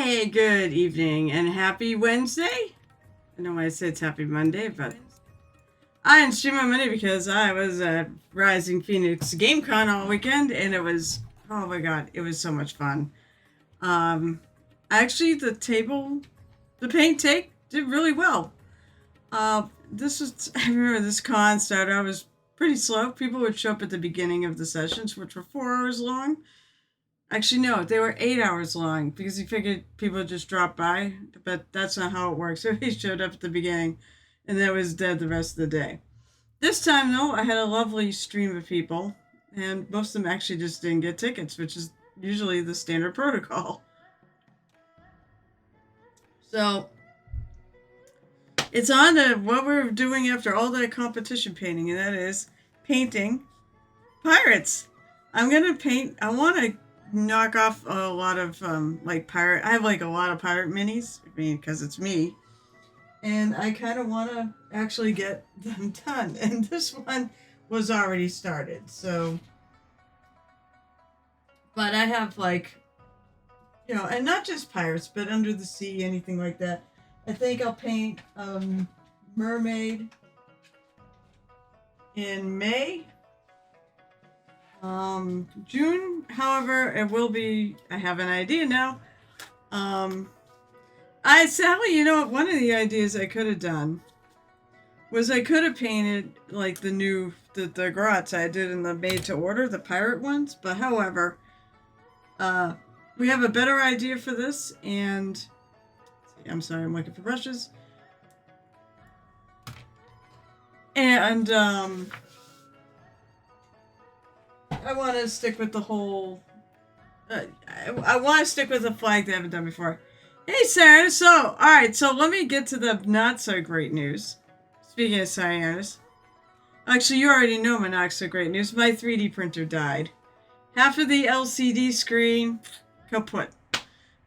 Hey, good evening and happy Wednesday. I know I said it's happy Monday, but I didn't stream on Monday because I was at Rising Phoenix GameCon all weekend and it was, oh my god, it was so much fun. Um, Actually, the paint take did really well. I remember this con started, I was pretty slow. People would show up at the beginning of the sessions, which were 4 hours long. Actually, no, they were 8 hours long because he figured people would just drop by, but that's not how it works. So he showed up at the beginning and then was dead the rest of the day. This time, though, I had a lovely stream of people, and most of them actually just didn't get tickets, which is usually the standard protocol. So it's on to what we're doing after all that competition painting, and that is painting pirates. I want to knock off a lot of pirate. I have like a lot of pirate minis. I mean, because it's me, and I kind of want to actually get them done. And this one was already started. So, but I have and not just pirates, but under the sea, anything like that. I think I'll paint mermaid in May. June, however, it will be. I have an idea now. I sadly, one of the ideas I could have done was I could have painted like the grots I did in the made to order, the pirate ones. But however, we have a better idea for this, and I'm sorry, I'm looking for brushes. And I want to stick with the whole. I want to stick with the flag they haven't done before. Hey, Sarah. So, all right. So let me get to the not so great news. Speaking of Cyanus, actually, you already know my not so great news. My 3D printer died. Half of the LCD screen kaput,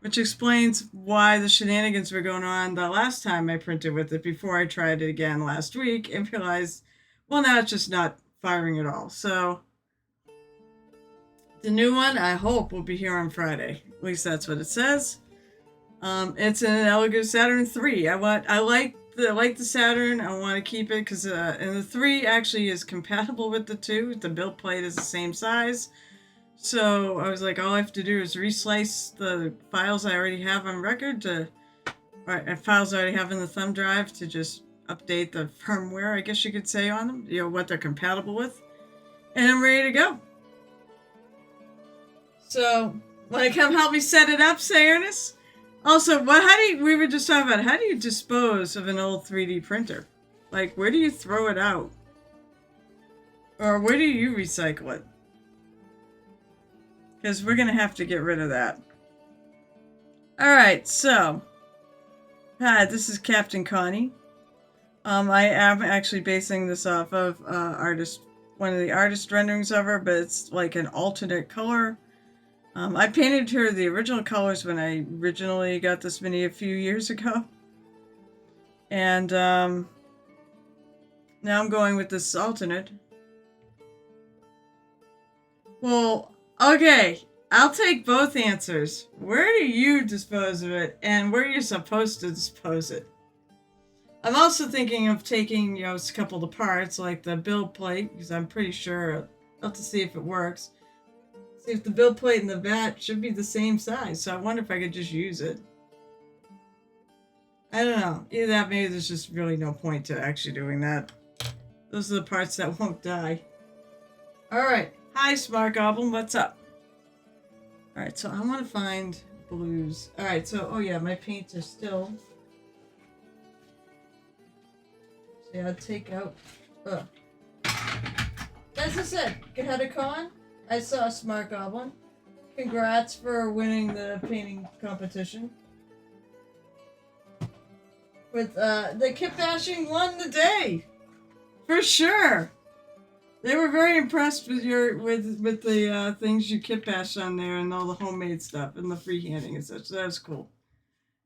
which explains why the shenanigans were going on the last time I printed with it before I tried it again last week and realized, well, now it's just not firing at all. So the new one, I hope, will be here on Friday. At least that's what it says. It's an Elegoo Saturn 3. I like the Saturn. I want to keep it because and the 3 actually is compatible with the 2. The build plate is the same size. So I was like, all I have to do is reslice the files I already have on record files I already have in the thumb drive to just update the firmware, I guess you could say, on them. What they're compatible with. And I'm ready to go. So, want to come help me set it up, Ernest? Also, we were just talking about, how do you dispose of an old 3D printer? Like, where do you throw it out? Or where do you recycle it? Because we're going to have to get rid of that. Alright, so. Hi, this is Captain Connie. I am actually basing this off of one of the artist renderings of her, but it's like an alternate color. I painted her the original colors when I originally got this mini a few years ago. And now I'm going with this alternate. Well, okay, I'll take both answers. Where do you dispose of it, and where you're supposed to dispose it? I'm also thinking of taking, a couple of the parts, like the build plate, because I'm pretty sure I'll have to see if it works. See if the build plate and the vat should be the same size, so I wonder if I could just use it. I don't know. Either that, maybe there's just really no point to actually doing that. Those are the parts that won't die. Alright. Hi, Smart Goblin. What's up? Alright, so I want to find blues. Alright, so, oh yeah, my paints are still. So yeah, I'll take out. As I said, had a con. I saw Smart Goblin. Congrats for winning the painting competition. With the kit bashing won the day, for sure. They were very impressed with with the things you kit bashed on there and all the homemade stuff and the freehanding and such. So that was cool.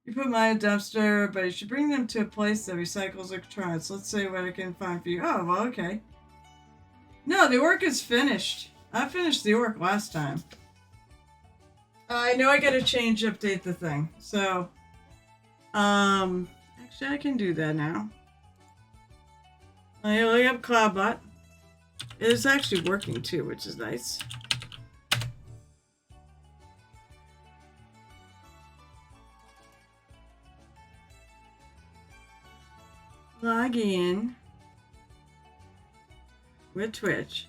You put mine in a dumpster, but you should bring them to a place that recycles electronics. Let's see what I can find for you. Oh, well, okay. No, the orc is finished. I finished the orc last time. I know I gotta update the thing. So, actually I can do that now. I look up Cloudbot. It's actually working too, which is nice. Log in with Twitch.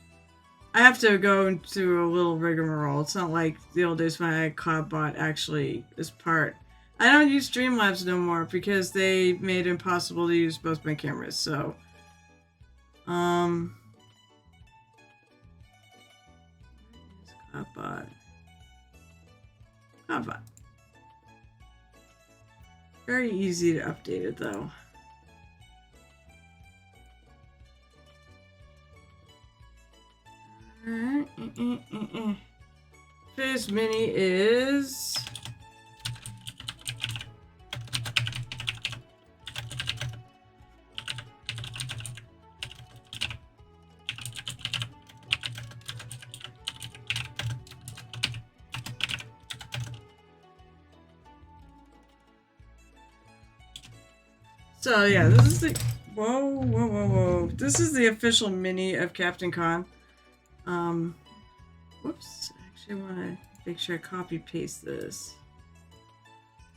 I have to go through a little rigmarole. It's not like the old days when I had Cloudbot actually as part. I don't use Streamlabs no more because they made it impossible to use both my cameras. So, Cloudbot. Cloudbot. Very easy to update it though. Fizz Mini is so yeah, this is the whoa. This is the official mini of Captain Con. Whoops. Actually, I want to make sure I copy paste this.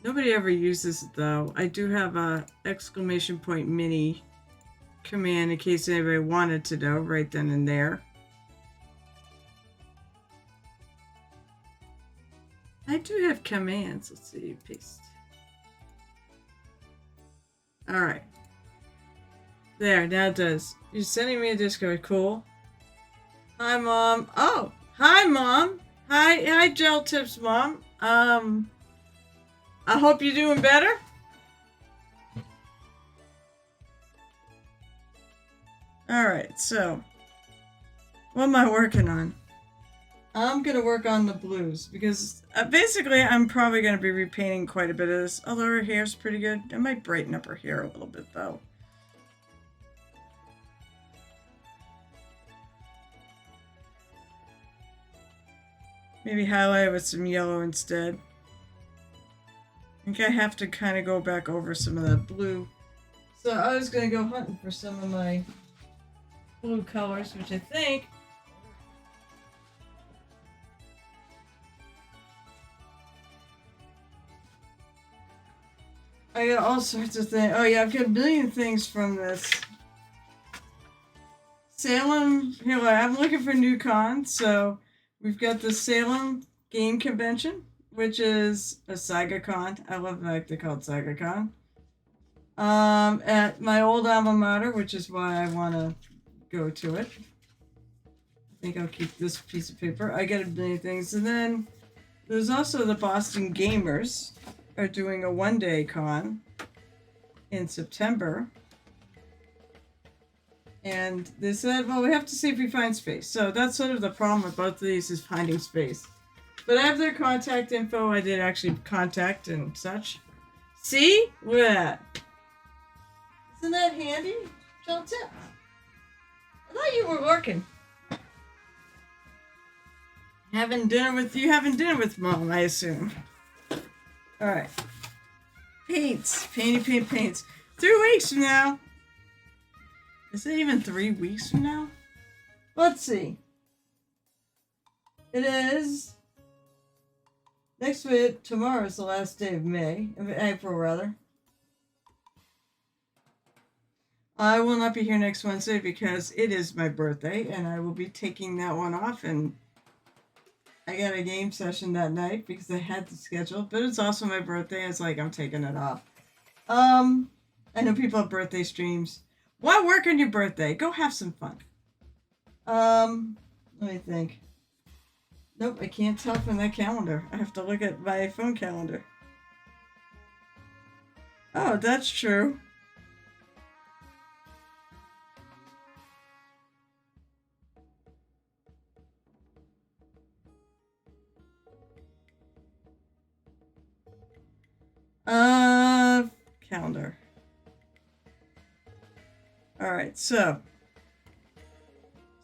Nobody ever uses it though. I do have a exclamation point mini command in case anybody wanted to know right then and there. I do have commands. Let's see, paste. Alright. There, now it does. You're sending me a Discord. Cool. Hi, Mom. Oh, hi, Mom. Hi, Gel Tips, Mom. I hope you're doing better. Alright, so. What am I working on? I'm gonna work on the blues because basically I'm probably gonna be repainting quite a bit of this. Although her hair's pretty good. I might brighten up her hair a little bit though. Maybe highlight it with some yellow instead. I think I have to kind of go back over some of that blue. So I was gonna go hunting for some of my blue colors, which I think I got all sorts of things. Oh yeah, I've got a million things from this. Salem, here, I'm looking for new cons, so we've got the Salem Game Convention, which is a SagaCon. I love the fact they call it SagaCon. At my old alma mater, which is why I want to go to it. I think I'll keep this piece of paper. I got a million things. And then there's also the Boston Gamers are doing a one-day con in September. And they said, well, we have to see if we find space. So that's sort of the problem with both of these is finding space. But I have their contact info. I did actually contact and such. See? Look at that. Isn't that handy? Gel Tips. I thought you were working. Having dinner with Mom, I assume. Alright. Paints. Paints. 3 weeks from now. Is it even 3 weeks from now? Let's see. It is next week. Tomorrow is the last day of April rather. I will not be here next Wednesday because it is my birthday and I will be taking that one off, and I got a game session that night because I had to schedule, but it's also my birthday. It's like I'm taking it off. I know people have birthday streams. Why work on your birthday? Go have some fun. Let me think. Nope, I can't tell from that calendar. I have to look at my phone calendar. Oh, that's true. Calendar. Alright, so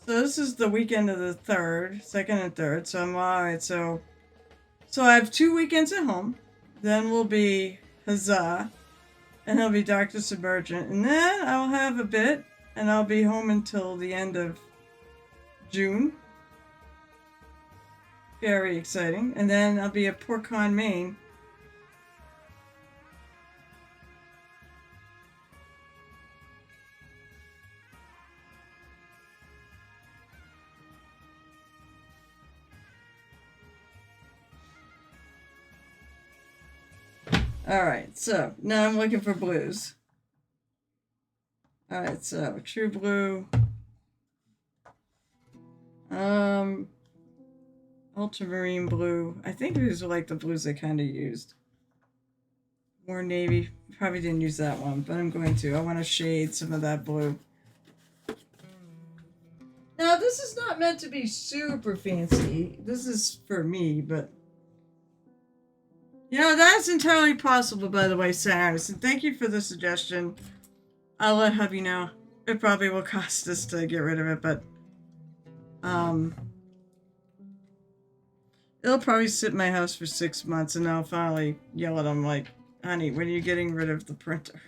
this is the weekend of the 3rd, 2nd and 3rd, so I'm alright, so So I have 2 weekends at home. Then will be Huzzah. And he'll be Dr. Submergent. And then I'll have a bit. And I'll be home until the end of June. Very exciting. And then I'll be at PortCon, Maine. Alright, so now I'm looking for blues. Alright, so True Blue. Ultramarine Blue. I think these are like the blues I kind of used. More Navy. Probably didn't use that one, but I'm going to. I want to shade some of that blue. Now, this is not meant to be super fancy. This is for me, but... You know, that's entirely possible, by the way, Cyrus. And thank you for the suggestion. I'll let hubby know. It probably will cost us to get rid of it, but... It'll probably sit in my house for 6 months, and I'll finally yell at him like, honey, when are you getting rid of the printer?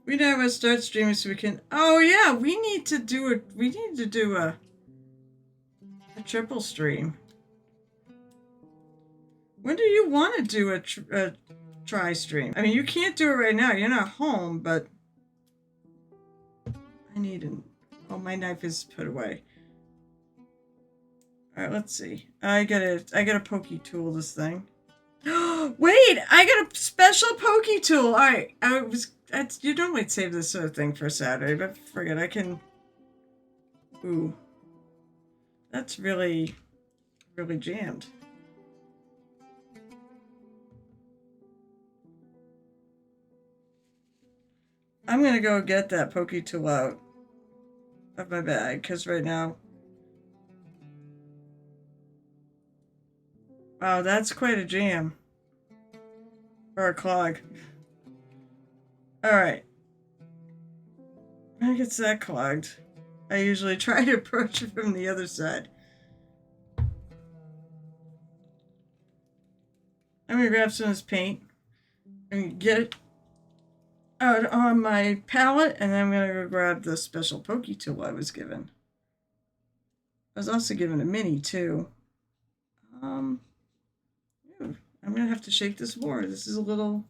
We never start streaming so we can... Oh yeah, we need to do a triple stream. When do you want to do a try stream? I mean, you can't do it right now. You're not home, but I need an... Oh, my knife is put away. All right, let's see. I gotta pokey tool this thing. Wait, I got a special pokey tool. All right, you normally save this sort of thing for Saturday, but forget I can. Ooh, that's really, really jammed. I'm gonna go get that pokey tool out of my bag, because right now... Wow, that's quite a jam. Or a clog. Alright. When it gets that clogged, I usually try to approach it from the other side. I'm gonna grab some of this paint and get it out on my palette, and then I'm gonna go grab the special pokey tool I was given. I was also given a mini too. I'm gonna have to shake this more. This is a little...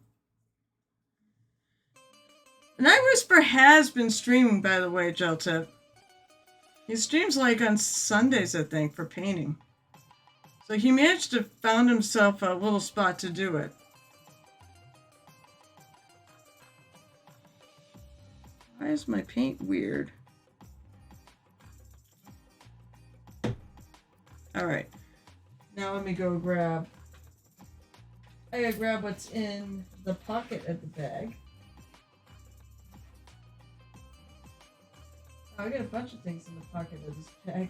Night Whisper has been streaming, by the way, Geltip. He streams like on Sundays, I think, for painting. So he managed to found himself a little spot to do it. Why is my paint weird? Alright. Now let me go grab... I gotta grab what's in the pocket of the bag. Oh, I got a bunch of things in the pocket of this bag.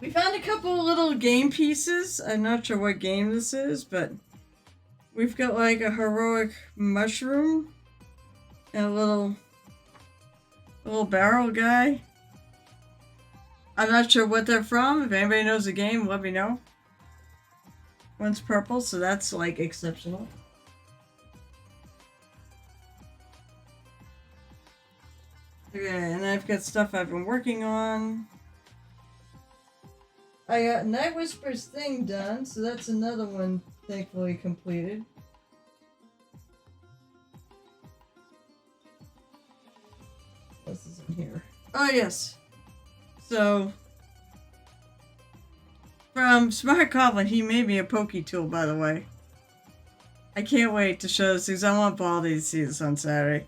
We found a couple little game pieces. I'm not sure what game this is, but we've got like a heroic mushroom and a little barrel guy. I'm not sure what they're from. If anybody knows the game, let me know. One's purple, so that's like exceptional. Okay, and I've got stuff I've been working on. I got Night Whisper's thing done, so that's another one thankfully completed. What else is in here? Oh, yes. So, from Smart Goblin, he made me a pokey tool, by the way. I can't wait to show this because I want Baldy to see this on Saturday.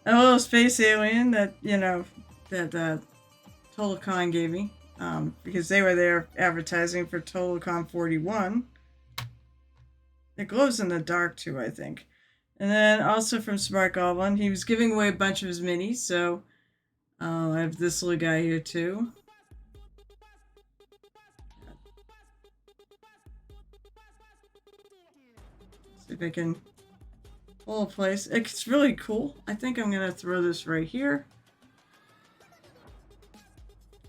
A little space alien that, you know, that TotalCon gave me. Because they were there advertising for TotalCon 41. It glows in the dark too, I think. And then also from Smart Goblin, he was giving away a bunch of his minis, so I have this little guy here too. See if I can hold a place. It's really cool. I think I'm gonna throw this right here.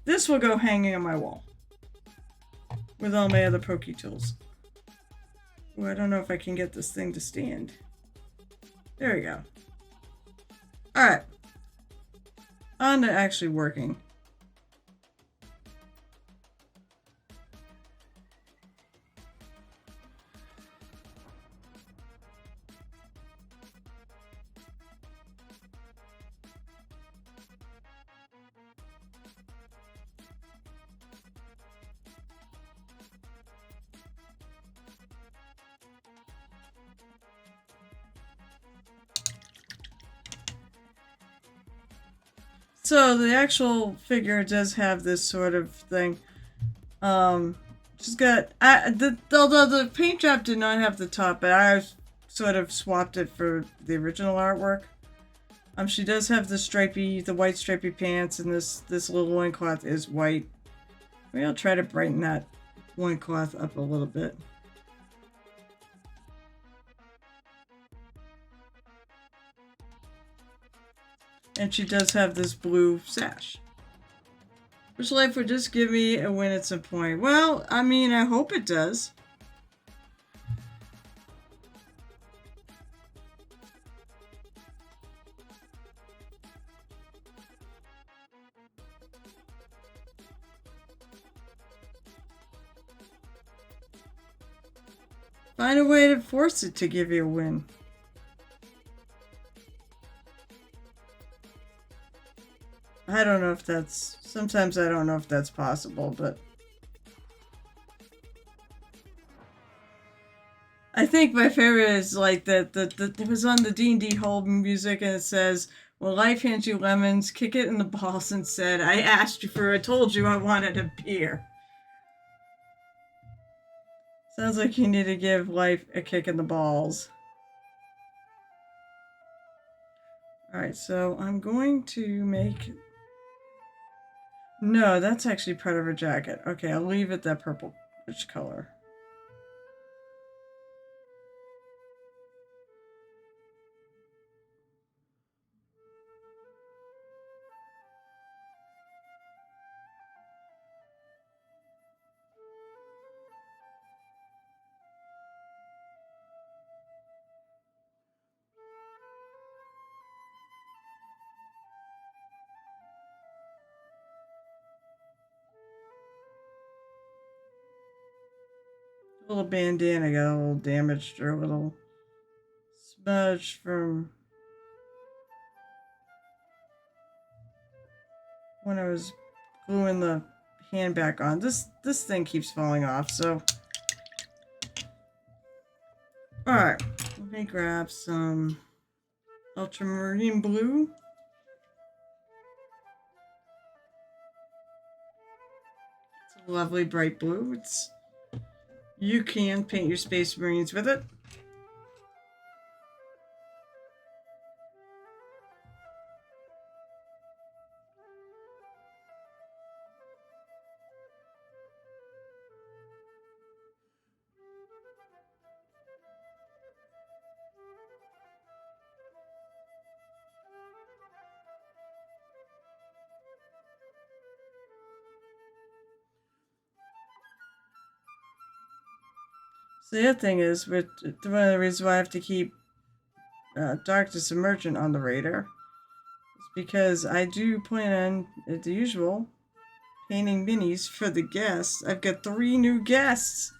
this will go hanging on my wall. With all my other pokey tools. Ooh, I don't know if I can get this thing to stand. There we go. Alright. On to actually working. So the actual figure does have this sort of thing. She's got although the paint job did not have the top, but I sort of swapped it for the original artwork. She does have the white stripy pants, and this little loincloth is white. Maybe I'll try to brighten that loincloth up a little bit. And she does have this blue sash. Which life would just give me a win at some point? Well, I mean, I hope it does. Find a way to force it to give you a win. I don't know if that's... Sometimes I don't know if that's possible, but... I think my favorite is like that it was on the D&D whole music, and it says, well, life hands you lemons, kick it in the balls, and said, I asked you for, I told you I wanted a beer. Sounds like you need to give life a kick in the balls. Alright, so I'm going to make... No, that's actually part of her jacket. Okay, I'll leave it that purplish color. Little bandana got a little damaged or a little smudged from when I was gluing the hand back on. This thing keeps falling off, so... Alright, let me grab some ultramarine blue. It's a lovely bright blue. You can paint your Space Marines with it. So the other thing is, one of the reasons why I have to keep Darkness Emergent on the radar is because I do plan on, as usual, painting minis for the guests. I've got 3 new guests.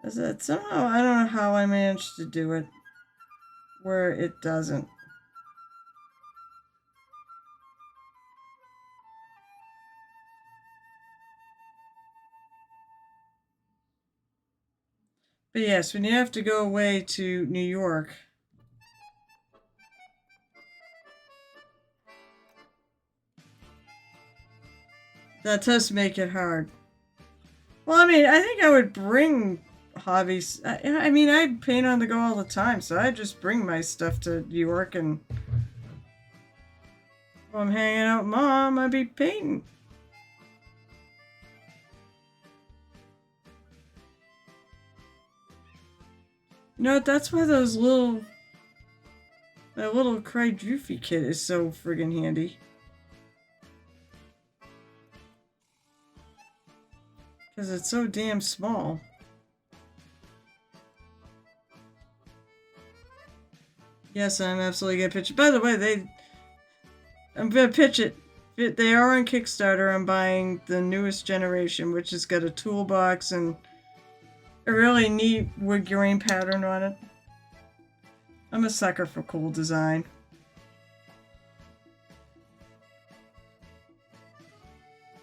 Is that somehow, I don't know how I managed to do it where it doesn't. But yes, when you have to go away to New York, that does make it hard. Well, I mean, I think I would bring hobbies. I mean, I paint on the go all the time, so I just bring my stuff to New York, and while I'm hanging out with Mom, I'd be painting. You know what? That's why that little Cry Droofy kit is so friggin' handy. Because it's so damn small. Yes, I'm absolutely gonna pitch it. By the way, I'm gonna pitch it. They are on Kickstarter. I'm buying the newest generation, which has got a toolbox and a really neat wood grain pattern on it. I'm a sucker for cool design.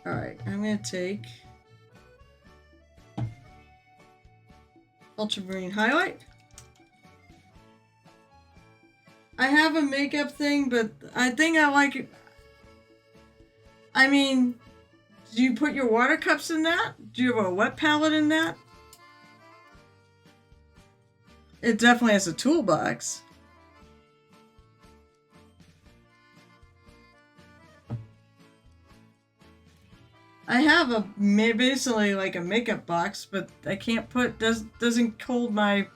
Alright, I'm gonna take Ultramarine Highlight. I have a makeup thing, but I think I like it. I mean, do you put your water cups in that? Do you have a wet palette in that? It definitely has a toolbox. I have a basically like a makeup box, but I can't put doesn't hold my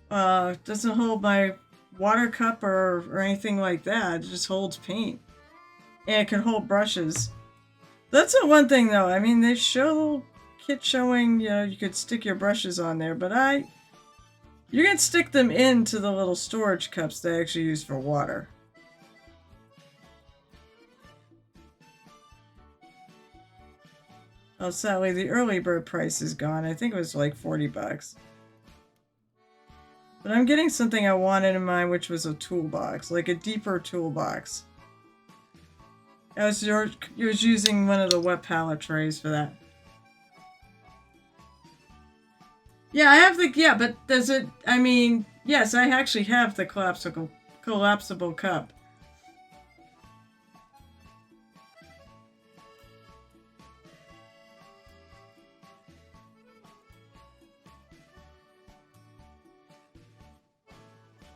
doesn't hold my water cup or anything like that. It just holds paint, and it can hold brushes. That's the one thing though. I mean, they show kit showing you could stick your brushes on there, but you can stick them into the little storage cups they actually use for water. Oh, sadly, the early bird price is gone. I think it was like $40. But I'm getting something I wanted in mind, which was a toolbox, like a deeper toolbox. I was using one of the wet palette trays for that. Yeah, I have but does it, I mean, yes, I actually have the collapsible cup.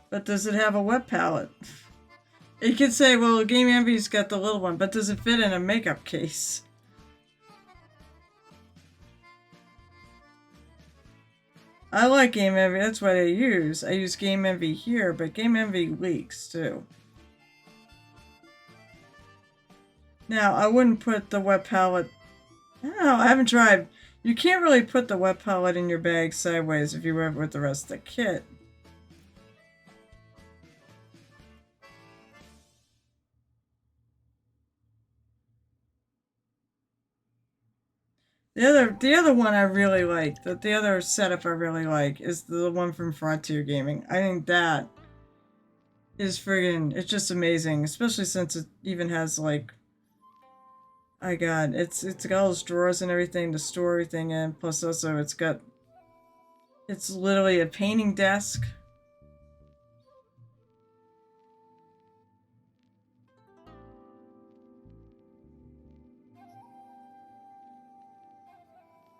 But does it have a wet palette? You could say, well, Game Envy's got the little one, but does it fit in a makeup case? I like Game Envy, that's what I use. I use Game Envy here, but Game Envy leaks too. Now, I wouldn't put the wet palette. I don't know, I haven't tried. You can't really put the wet palette in your bag sideways if you have it with the rest of the kit. The other one I really like, the other setup I really like is the one from Frontier Gaming. I think that is friggin', it's just amazing, especially since it even has like, I got it's got all those drawers and everything to store everything in. Plus also it's literally a painting desk.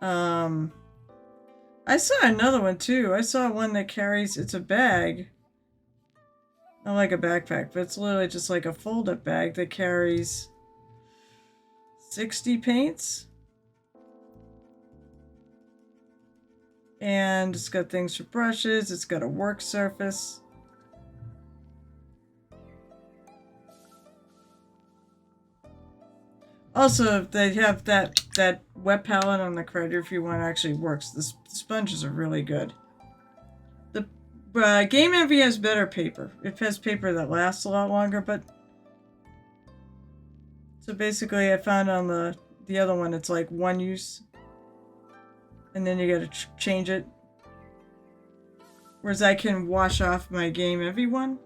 Um, I saw another one too. I saw one that carries, it's a bag. Not like a backpack, but it's literally just like a fold-up bag that carries 60 paints. And it's got things for brushes, it's got a work surface. Also, they have that wet palette on the Cry Droofy one actually works. The sponges are really good. The Game Envy has better paper. It has paper that lasts a lot longer, but so basically I found on the other one it's like one use, and then you gotta change it. Whereas I can wash off my Game Envy one.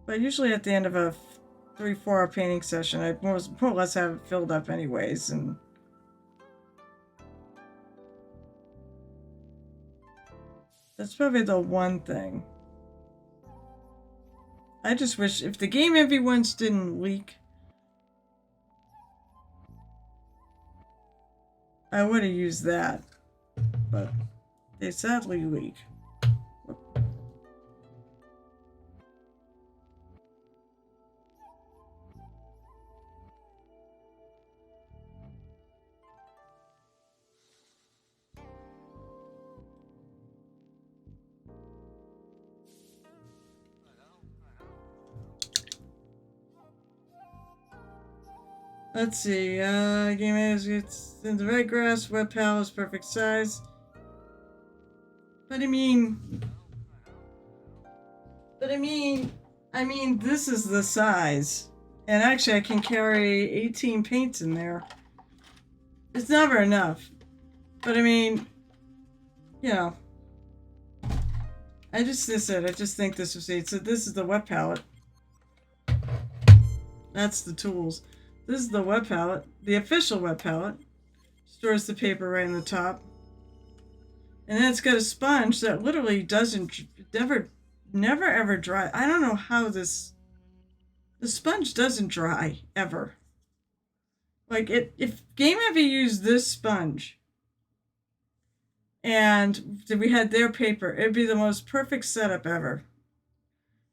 But usually at the end of a 3-4 hour painting session, I more or less have it filled up anyways, and that's probably the one thing. I just wish if the Game Envy ones didn't leak, I would have used that, but they sadly leak. Let's see, game is it's in the red grass, web palette is perfect size. But I mean, this is the size. And actually I can carry 18 paints in there. It's never enough. But I mean, you know, I just think this was it. So this is the web palette. That's the tools. This is the web palette, the official web palette. Stores the paper right in the top. And then it's got a sponge that literally never ever dry. I don't know how the sponge doesn't dry, ever. Like, if Game Envy used this sponge and we had their paper, it'd be the most perfect setup ever.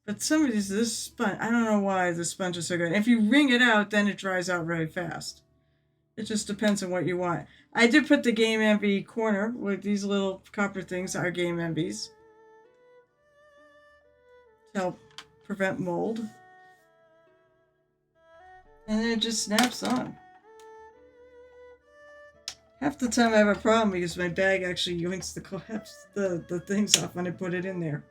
But this sponge, I don't know why the sponge is so good. If you wring it out, then it dries out really fast. It just depends on what you want. I did put the Game Envy corner with these little copper things, are Game Envies, to help prevent mold. And then it just snaps on. Half the time I have a problem because my bag actually yoinks the things off when I put it in there.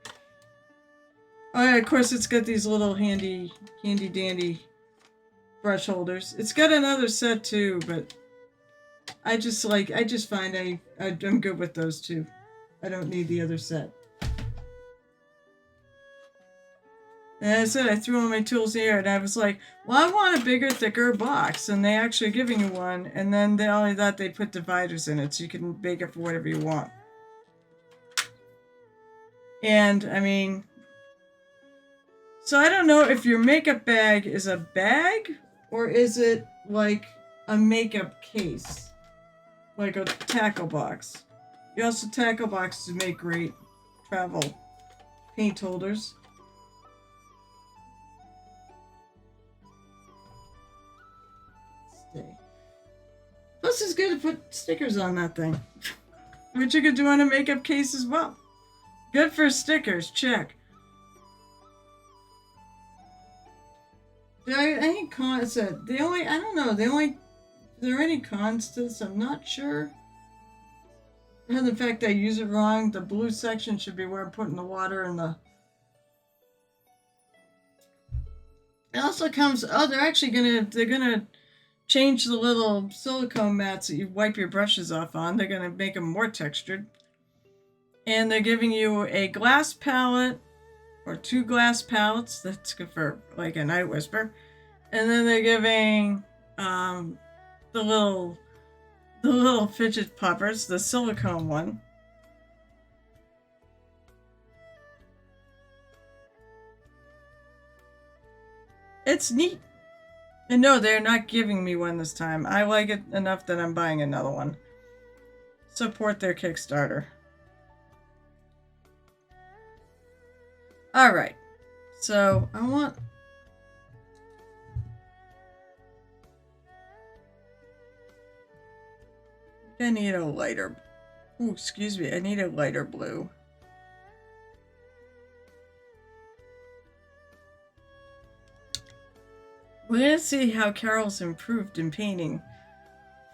Oh yeah, of course it's got these little handy dandy brush holders. It's got another set too, but I just find I'm good with those two. I don't need the other set. And I said I threw all my tools here, and I was like, well, I want a bigger, thicker box, and they actually are giving you one, and then they only thought they put dividers in it, so you can make it for whatever you want. And I mean, so I don't know if your makeup bag is a bag or is it like a makeup case, like a tackle box. You also tackle boxes make great travel paint holders. Plus, it's good to put stickers on that thing, which you could do on a makeup case as well. Good for stickers, check. Any cons? I don't know. Are there any cons to this? I'm not sure. And the fact I use it wrong, the blue section should be where I'm putting the water and the. It also comes. Oh, they're gonna change the little silicone mats that you wipe your brushes off on. They're gonna make them more textured. And they're giving you a glass palette or 2 glass palettes. That's good for like a Night Whisper. And then they're giving the little fidget poppers, the silicone one. It's neat. And no, they're not giving me one this time. I like it enough that I'm buying another one. Support their Kickstarter. Alright. So, I need a lighter... Ooh, excuse me. I need a lighter blue. We're going to see how Carol's improved in painting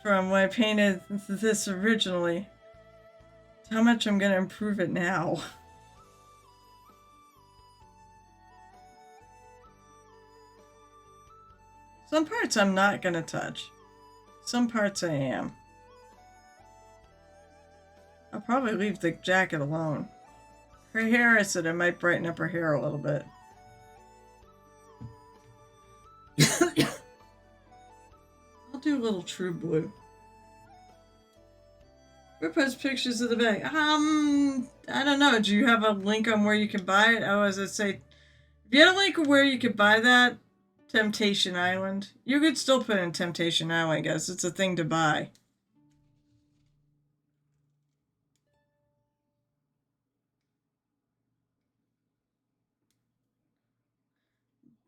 from when I painted this originally to how much I'm going to improve it now. Some parts I'm not going to touch. Some parts I am. I'll probably leave the jacket alone. Her hair, I said I might brighten up her hair a little bit. I'll do a little true blue. Who posts pictures of the bag? I don't know. Do you have a link on where you can buy it? Oh, as I say, if you had a link where you could buy that, Temptation Island. You could still put in Temptation Island, I guess. It's a thing to buy.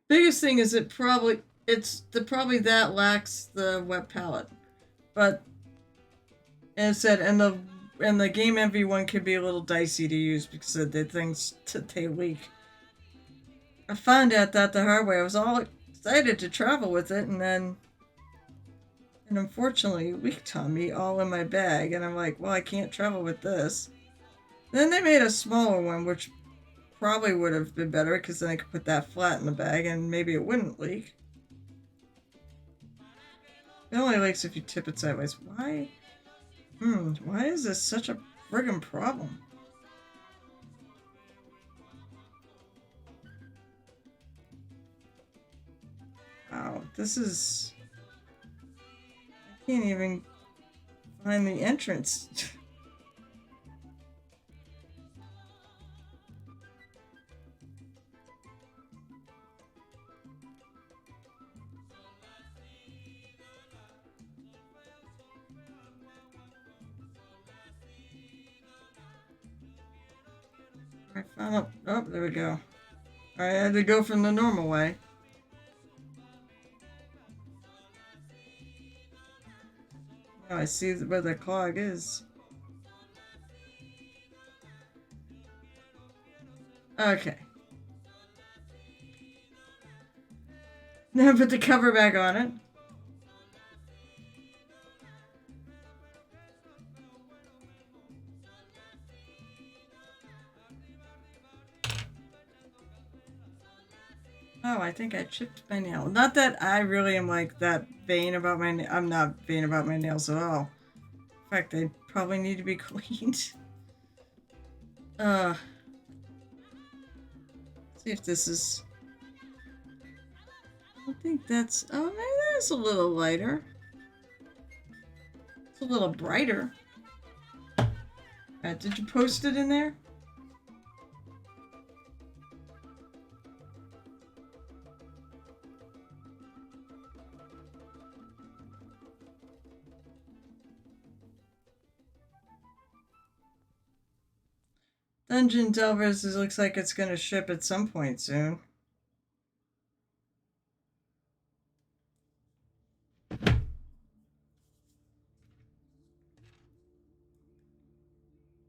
Biggest thing is probably that lacks the wet palette. But as I said, and the Game Envy one could be a little dicey to use because of the things they leak. I found out that the hard way. I was all excited to travel with it, and unfortunately it leaked on me all in my bag, and I'm like, well, I can't travel with this. Then they made a smaller one, which probably would have been better because then I could put that flat in the bag and maybe it wouldn't leak. It only leaks if you tip it sideways. Why? Why is this such a friggin' problem? Wow, this is... I can't even find the entrance. I found oh, there we go. I had to go from the normal way. Now I see where the clog is. Okay. Now put the cover back on it. Oh, I think I chipped my nail. Not that I really am like that vain about my I'm not vain about my nails at all. In fact, they probably need to be cleaned. See if this is... I don't think that's... Oh, maybe that's a little lighter. It's a little brighter. Did you post it in there? Dungeon Delvers looks like it's going to ship at some point soon.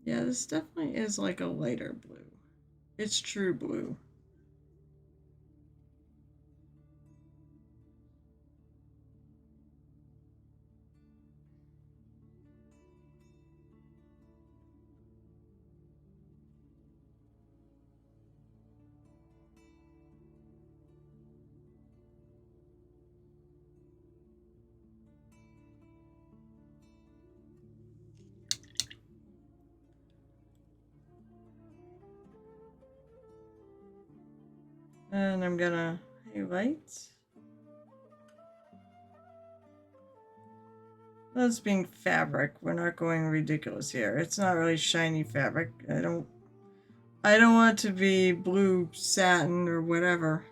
Yeah, this definitely is like a lighter blue. It's true blue. And I'm gonna highlight. That's being fabric. We're not going ridiculous here. It's not really shiny fabric. I don't want it to be blue satin or whatever.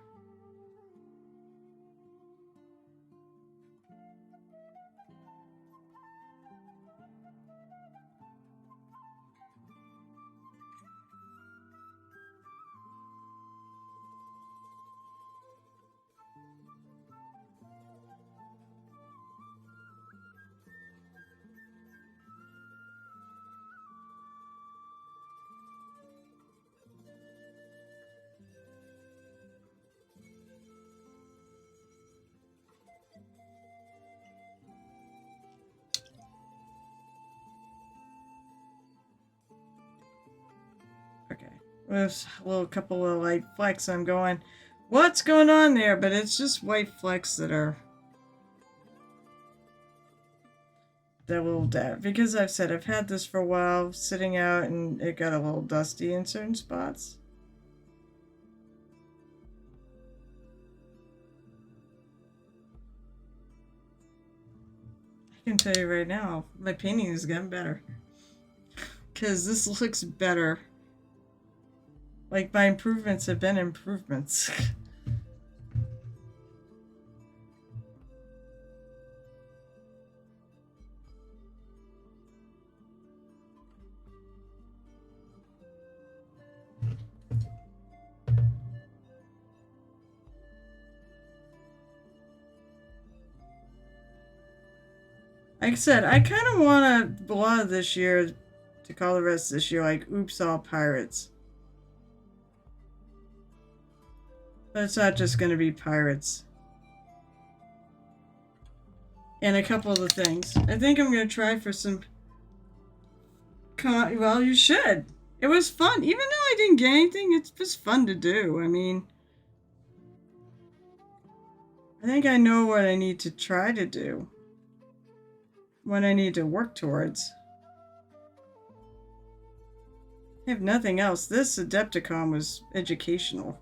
With a little couple of light flecks, I'm going, what's going on there? But it's just white flecks that that little dab because I've said I've had this for a while sitting out and it got a little dusty in certain spots. I can tell you right now, my painting is getting better. Because this looks better. Like, my improvements have been improvements. Like I said, I kind of want a lot of this year to call the rest of this year like Oops All Pirates. But it's not just going to be pirates. And a couple of the things. I think I'm going to try for some... Well, you should. It was fun. Even though I didn't get anything, it's just fun to do. I mean... I think I know what I need to try to do. What I need to work towards. If nothing else, this Adepticon was educational.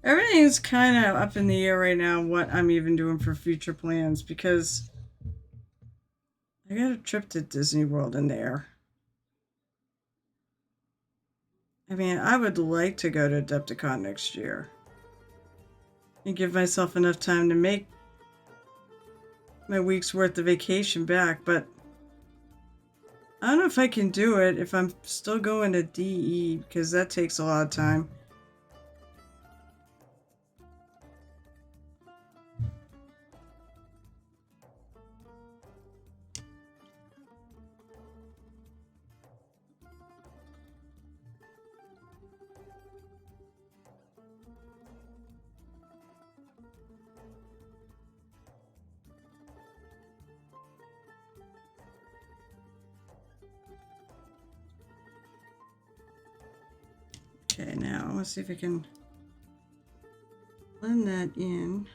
Everything's kind of up in the air right now what I'm even doing for future plans because I got a trip to Disney World in there. I mean, I would like to go to Adepticon next year and give myself enough time to make my week's worth of vacation back, but I don't know if I can do it if I'm still going to DE because that takes a lot of time. Okay, now let's see if I can blend that in.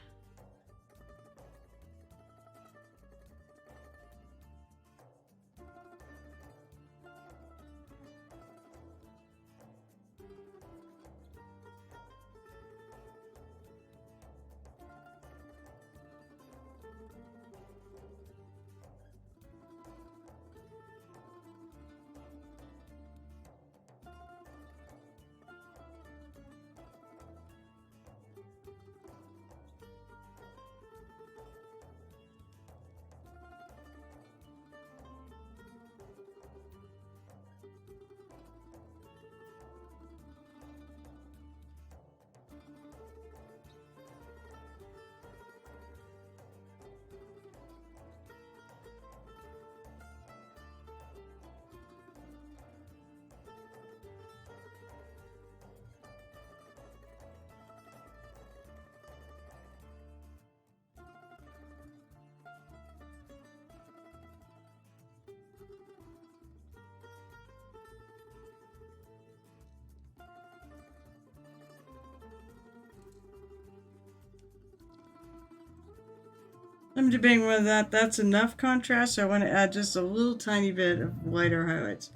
I'm debating whether that's enough contrast or I want to add just a little tiny bit of lighter highlights.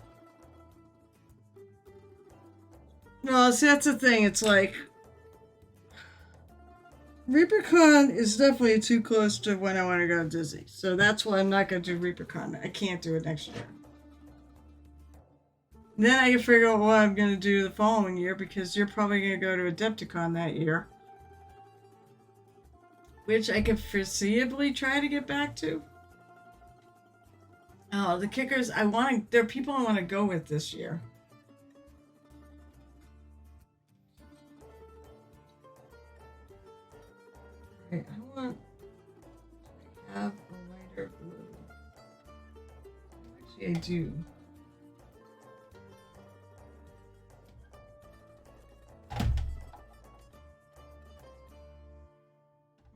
Well, see, that's the thing. It's like... ReaperCon is definitely too close to when I want to go to Disney. So that's why I'm not going to do ReaperCon. I can't do it next year. Then I can figure out what I'm going to do the following year because you're probably going to go to Adepticon that year. Which I could foreseeably try to get back to. Oh, the kickers, there are people I want to go with this year. Right, I want to have a lighter blue. Actually, I do. I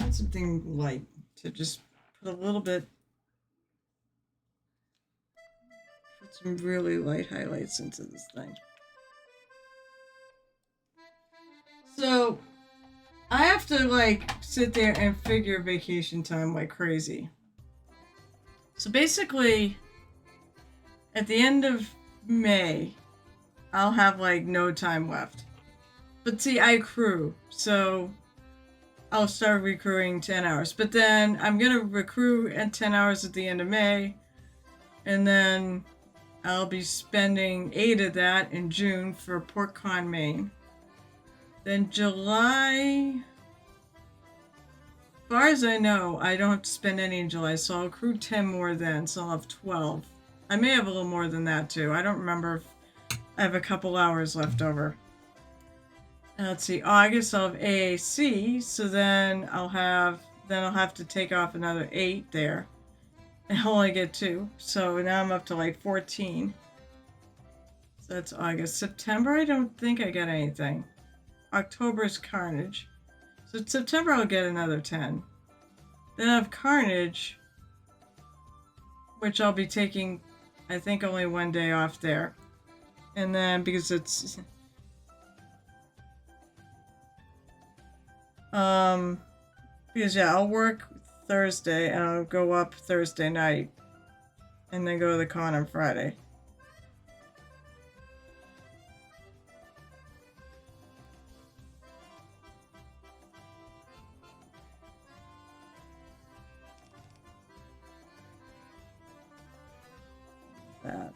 want something light to just put a little bit, put some really light highlights into this thing. So I have to like sit there and figure vacation time like crazy. So basically, at the end of May, I'll have like no time left. But see, I accrue, so I'll start recruiting 10 hours. But then I'm going to recruit at 10 hours at the end of May, and then I'll be spending 8 of that in June for PortCon Maine. Then July, as far as I know, I don't have to spend any in July, so I'll accrue 10 more then, so I'll have 12. I may have a little more than that too. I don't remember if I have a couple hours left over. And let's see, August I'll have AAC, so then I'll have to take off another 8 there. And I'll only get 2. So now I'm up to like 14. So that's August. September, I don't think I get anything. October's Carnage. So September I'll get another 10. Then I have Carnage, which I'll be taking, I think, only 1 day off there. And then, because it's... because yeah, I'll work Thursday and I'll go up Thursday night. And then go to the con on Friday. That.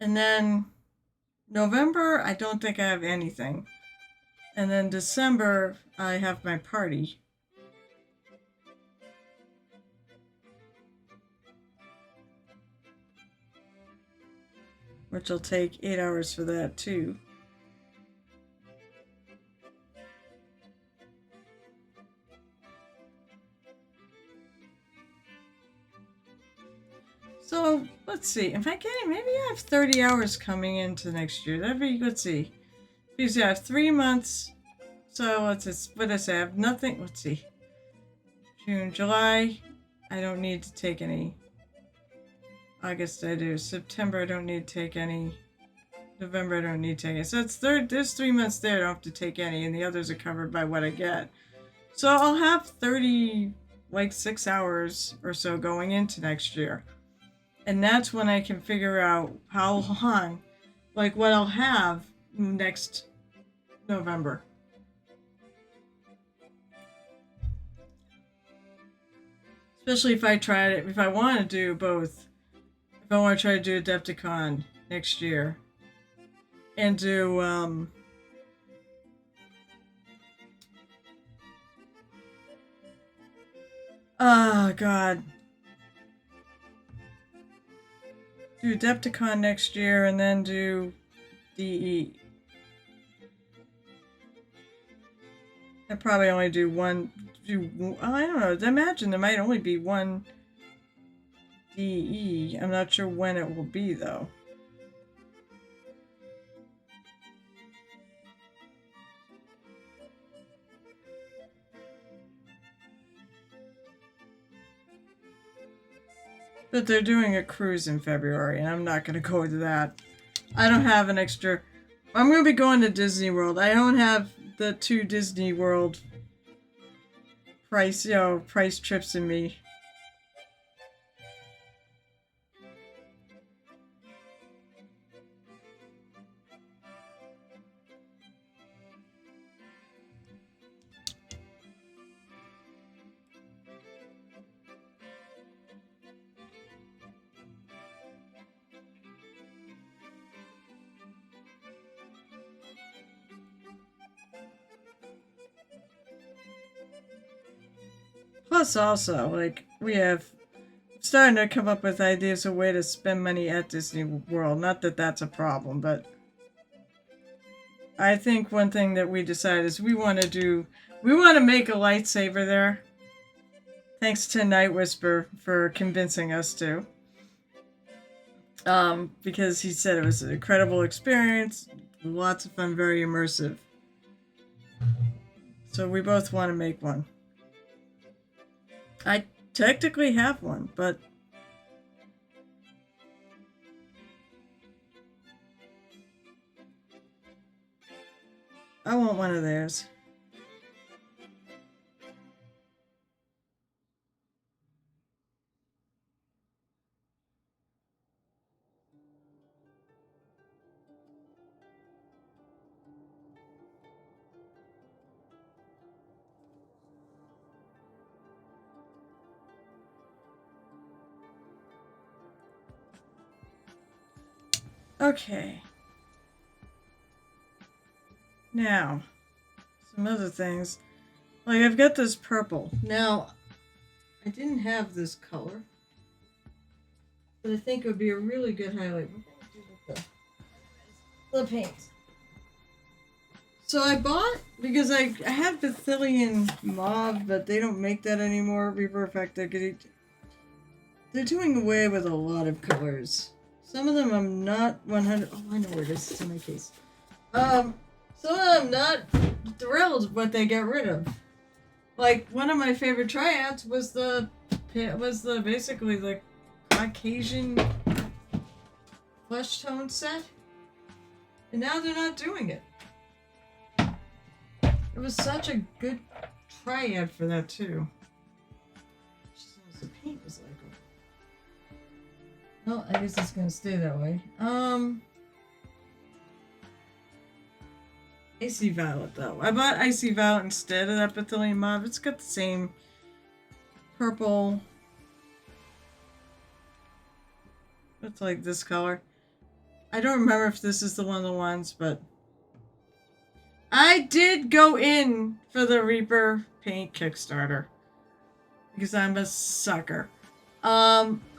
And then November, I don't think I have anything. And then December, I have my party. Which will take 8 hours for that too. So let's see. Am I getting? Maybe I have 30 hours coming into next year. That'd be. Let's see. Because I have 3 months. So let's just. What did I say? I have nothing. Let's see. June, July. I don't need to take any. August I do. September I don't need to take any. November I don't need to take any. So it's there's 3 months there I don't have to take any, and the others are covered by what I get. So I'll have 30, like 6 hours or so going into next year. And that's when I can figure out how long, like what I'll have next November. Especially if I want to do both. If I want to try to do Adepticon next year. And do, oh, God. Do Adepticon next year and then do DE. I probably only do one. I don't know. I imagine there might only be one DE. I'm not sure when it will be, though. But they're doing a cruise in February, and I'm not going to go to that. I don't have an extra... I'm going to be going to Disney World. I don't have the 2 Disney World price trips in me. Plus, also, like, we have starting to come up with ideas of way to spend money at Disney World. Not that that's a problem, but I think one thing that we decided is we want to make a lightsaber there. Thanks to Night Whisper for convincing us to. Because he said it was an incredible experience, lots of fun, very immersive. So we both want to make one. I technically have one, but I want one of theirs. Okay. Now, some other things. Like, I've got this purple. Now, I didn't have this color, but I think it would be a really good highlight. What can I do with the paint? So I bought, because I have Bethilian Mauve, but they don't make that anymore. Reaper Effect, they're doing away with a lot of colors. Some of them I'm not 100. Oh, I know where it is. It's in my case. Some of them I'm not thrilled what they get rid of. Like, one of my favorite triads was basically the Caucasian flesh tone set, and now they're not doing it. It was such a good triad for that too. Just as the paint was like. Well, I guess it's gonna stay that way. Icy Violet though. I bought Icy Violet instead of that Bethilian Mauve. It's got the same purple. It's like this color. I don't remember if this is one of the ones, but I did go in for the Reaper paint Kickstarter because I'm a sucker.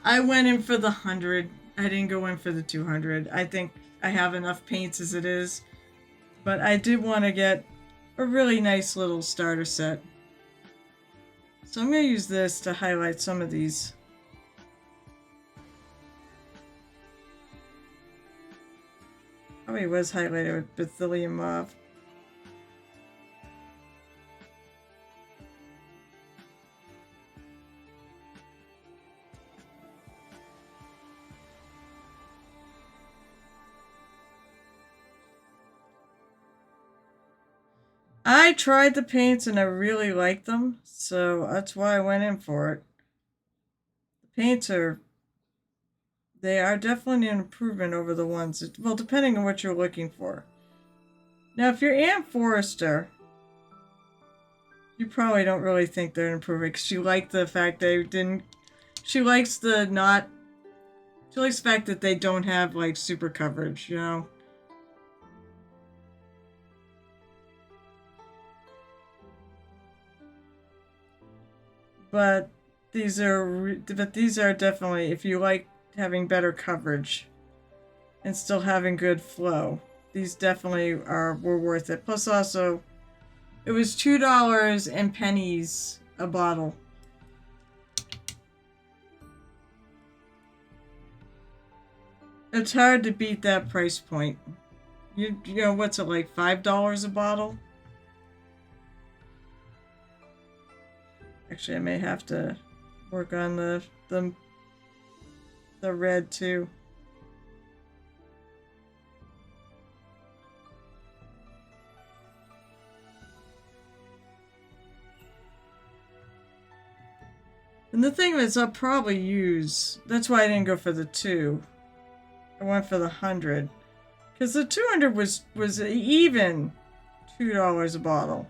I went in for the 100. I didn't go in for the 200. I think I have enough paints as it is. But I did want to get a really nice little starter set. So I'm going to use this to highlight some of these. Oh, he was highlighted with Bethilian Mauve. I tried the paints and I really liked them, so that's why I went in for it. The paints they are definitely an improvement over the ones, well, depending on what you're looking for. Now, if you're Ann Forrester, you probably don't really think they're an improvement because she liked the fact they didn't. She likes the fact that they don't have like super coverage, you know. But these are definitely, if you like having better coverage and still having good flow, these definitely were worth it. Plus, also, it was $2 and pennies a bottle. It's hard to beat that price point. You know, what's it like, $5 a bottle? Actually, I may have to work on the red too. And the thing is, I'll probably use. That's why I didn't go for the 2. I went for the 100, because the 200 was even $2 a bottle.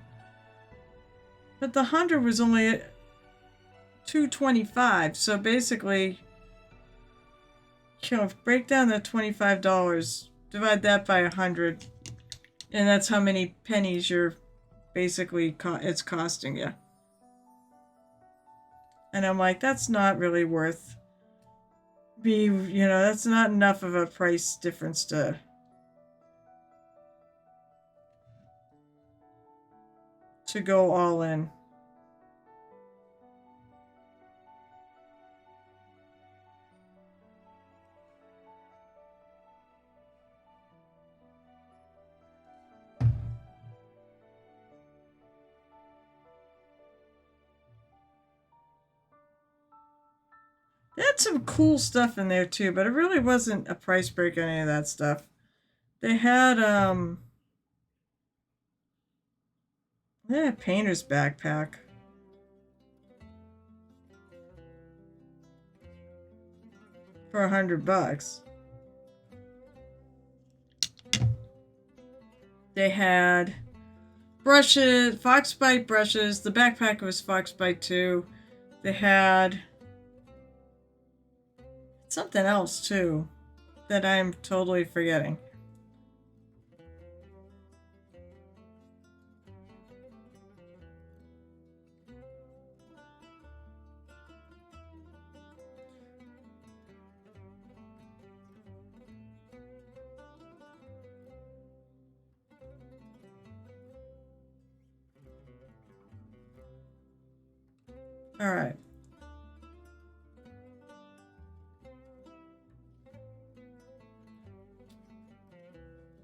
But the 100 was only $2.25, so basically, you know, break down that $25, divide that by 100, and that's how many pennies you're basically it's costing you. And I'm like, that's not really worth that's not enough of a price difference to go all in. They had some cool stuff in there too, but it really wasn't a price break on any of that stuff. They had a painter's backpack for $100. They had brushes, Foxbite brushes. The backpack was Foxbite too. They had something else too that I'm totally forgetting. All right.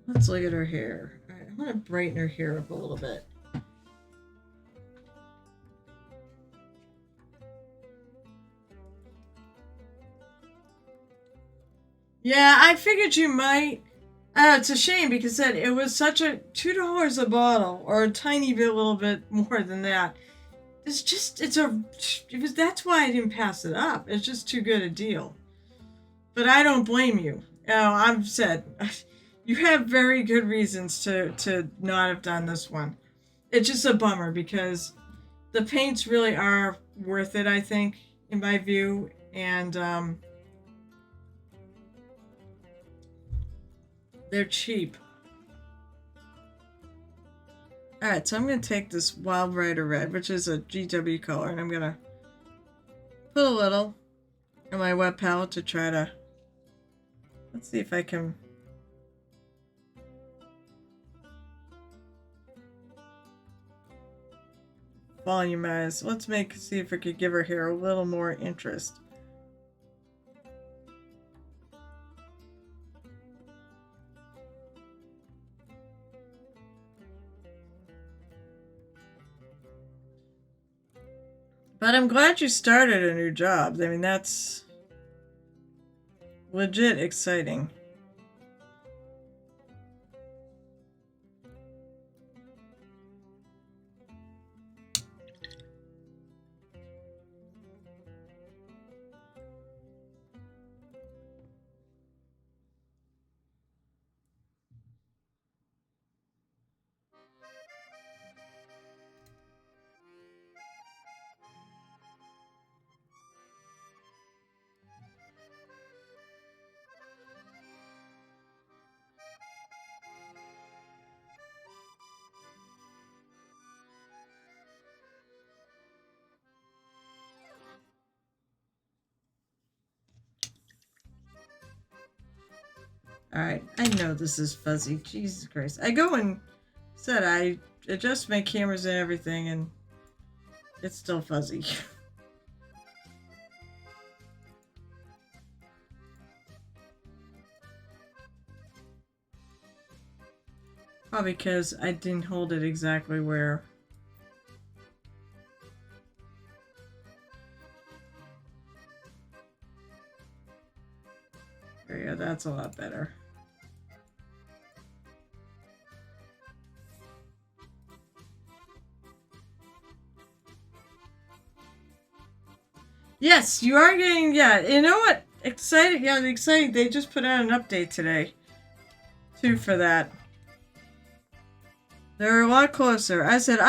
Let's look at her hair. All right, I'm going to brighten her hair up a little bit. Yeah, I figured you might. It's a shame because it was such a $2 a bottle, or a tiny bit, a little bit more than that. That's why I didn't pass it up. It's just too good a deal. But I don't blame you. I've said you have very good reasons to not have done this one. It's just a bummer because the paints really are worth it, I think, in my view, and they're cheap. Alright, so I'm going to take this Wild Rider Red, which is a GW color, and I'm going to put a little in my wet palette to try to... Let's see if I can... volumize. Let's see if we could give her hair a little more interest. But I'm glad you started a new job. I mean, that's legit exciting. Alright, I know this is fuzzy. Jesus Christ. I go and said I adjust my cameras and everything and it's still fuzzy. Probably because I didn't hold it exactly where... There you go, that's a lot better. Yes, you are getting, yeah, you know what? Excited, yeah, exciting. They just put out an update today, too, for that. They're a lot closer. I said,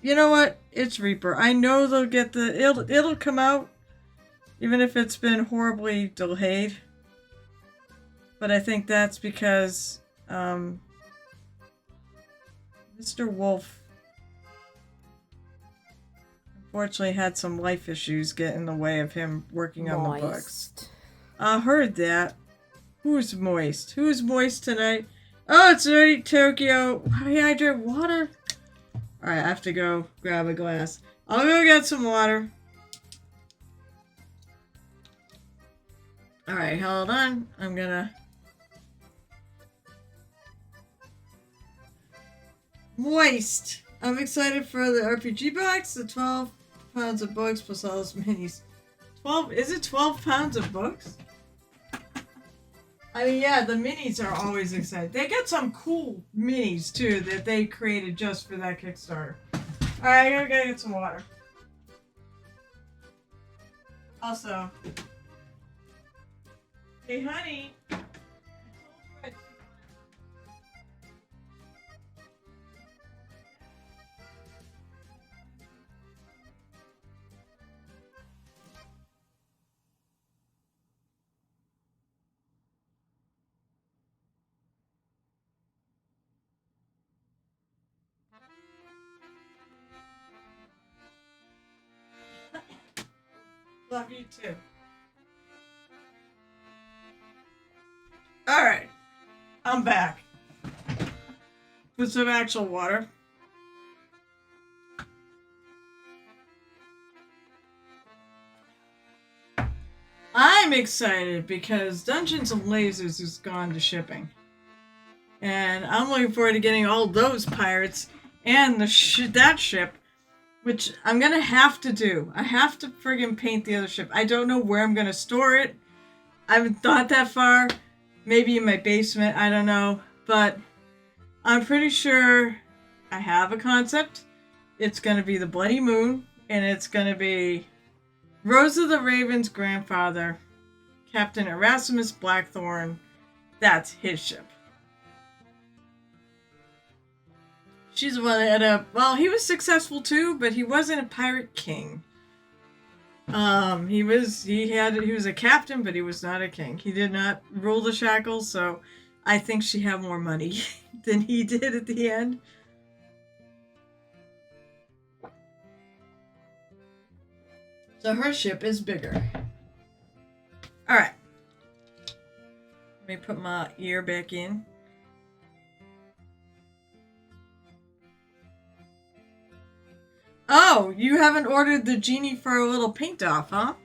you know what? It's Reaper. I know they'll get it'll come out, even if it's been horribly delayed. But I think that's because, Mr. Wolf, I'm Fortunately, had some life issues get in the way of him working on the books. Moist. I heard that. Who's moist? Who's moist tonight? Oh, it's already Tokyo. Hey, I drink water. Alright, I have to go grab a glass. I'll go get some water. Alright, hold on. I'm gonna... Moist. I'm excited for the RPG box. The 12 pounds of books plus all those minis. 12? Is it 12 pounds of books? I mean, yeah, the minis are always exciting. They got some cool minis, too, that they created just for that Kickstarter. Alright, I gotta go get some water. Also, hey, honey. Love you too. Alright. I'm back. With some actual water. I'm excited because Dungeons and Lasers has gone to shipping. And I'm looking forward to getting all those pirates and that ship. Which I'm gonna have to do. I have to friggin' paint the other ship. I don't know where I'm gonna store it. I haven't thought that far. Maybe in my basement, I don't know. But I'm pretty sure I have a concept. It's gonna be the Bloody Moon. And it's gonna be Rosa the Raven's grandfather, Captain Erasmus Blackthorn. That's his ship. She's the one that ended up... Well, he was successful too, but he wasn't a pirate king. He was a captain, but he was not a king. He did not rule the shackles, so I think she had more money than he did at the end. So her ship is bigger. Alright. Let me put my ear back in. Oh, you haven't ordered the genie for a little paint off, huh?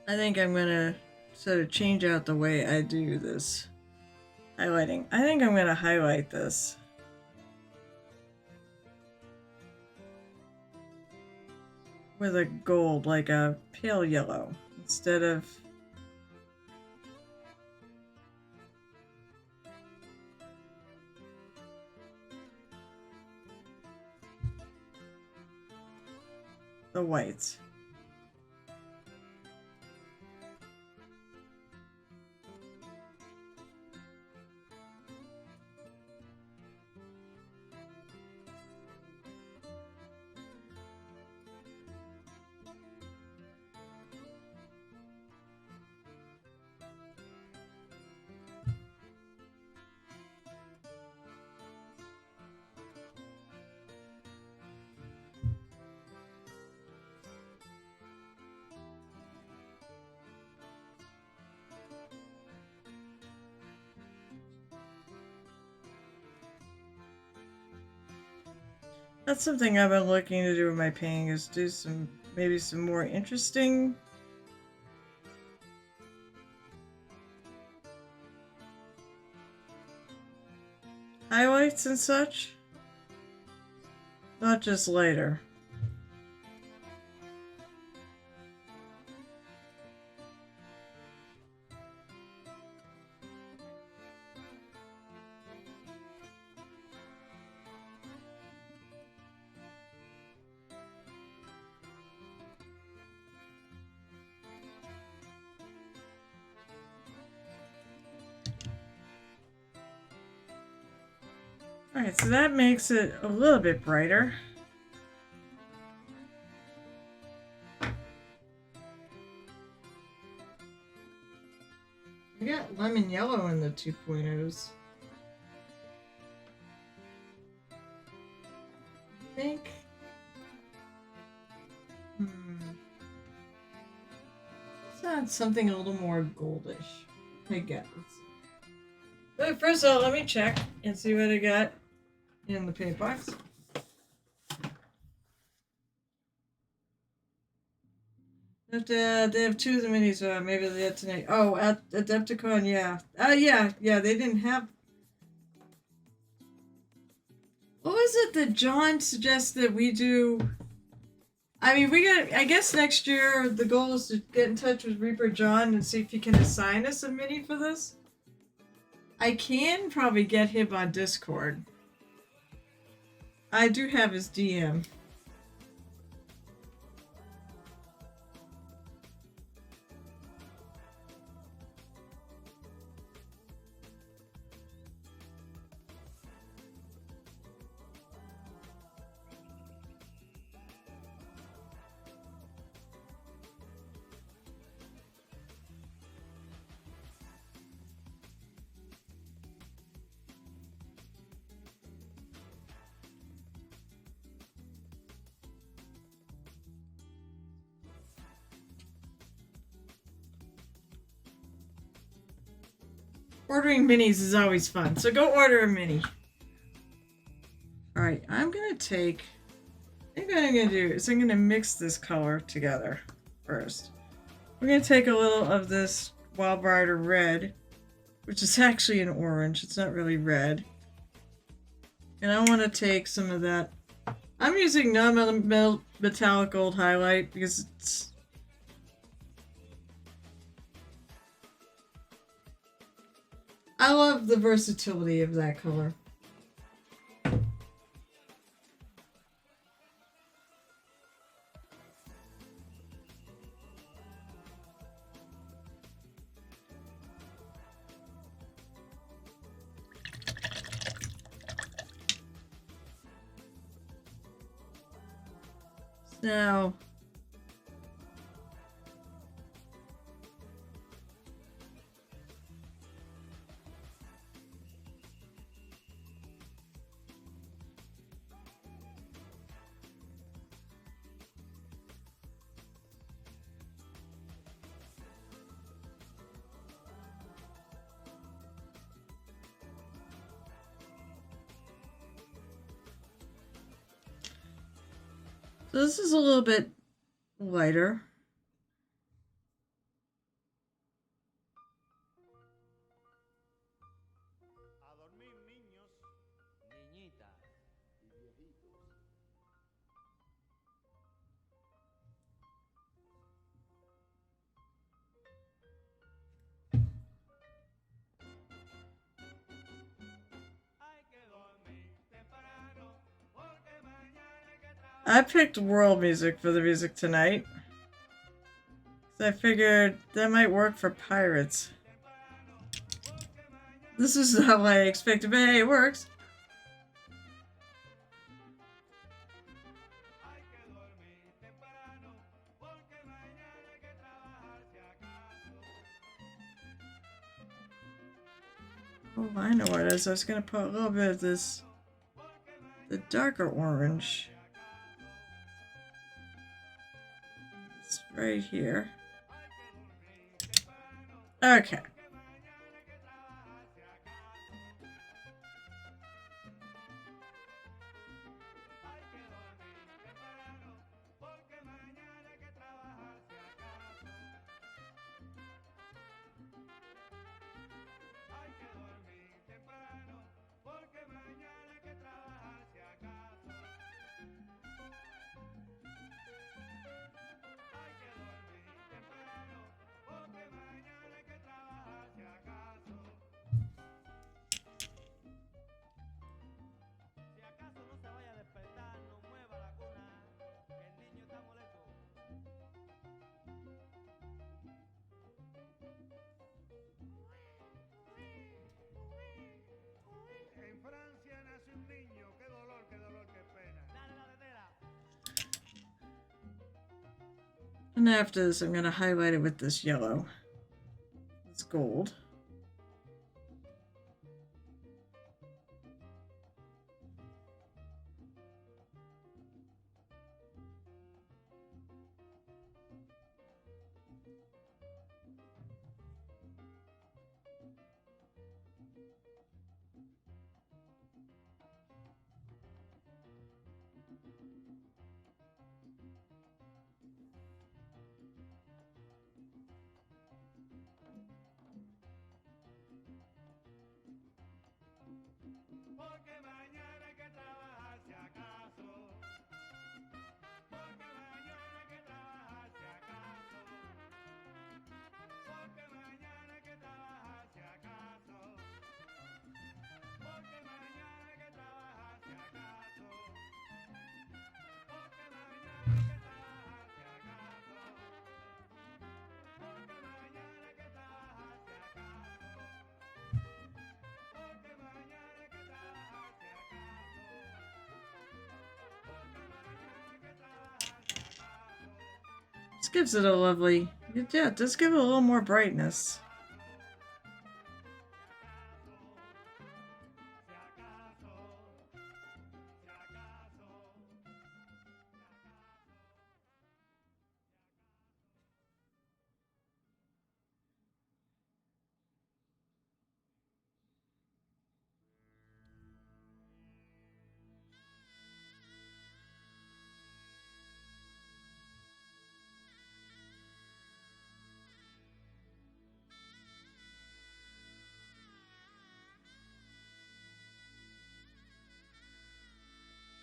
I think I'm gonna sort of change out the way I do this highlighting. I think I'm gonna highlight this. With a gold, like a pale yellow, instead of... the whites. That's something I've been looking to do with my painting, is do maybe some more interesting highlights and such. Not just later. Alright, so that makes it a little bit brighter. I got lemon yellow in the 2.0s. I think. Let's add something a little more goldish. I guess. But first of all, let me check and see what I got in the paint box. They have two of the minis, maybe they had tonight. Oh, at Adepticon, yeah. Yeah, they didn't have... What was it that John suggested that we do? I mean, I guess next year the goal is to get in touch with Reaper John and see if he can assign us a mini for this. I can probably get him on Discord. I do have his DM. Ordering minis is always fun, so go order a mini. Alright, I'm gonna take... I think what I'm gonna do is I'm gonna mix this color together first. We're gonna take a little of this Wild Rider red, which is actually an orange, it's not really red. And I want to take some of that. I'm using non-metallic gold highlight because it's... I love the versatility of that color. Now, so this is a little bit lighter. I picked world music for the music tonight. So I figured that might work for pirates. This is not what I expected, but hey, it works. Oh, I know what it is. I was going to put a little bit of this, the darker orange. It's right here. Okay. then after this, I'm going to highlight it with this yellow. It's gold. This gives it a lovely... Yeah, it does give it a little more brightness.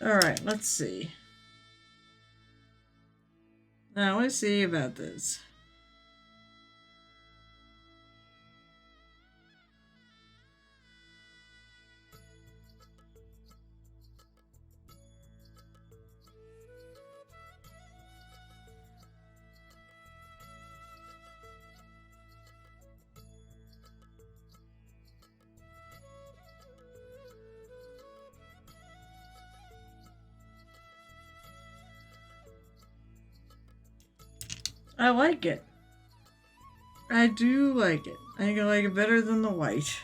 Alright, let's see. Now, let's see about this. I like it. I do like it. I think I like it better than the white.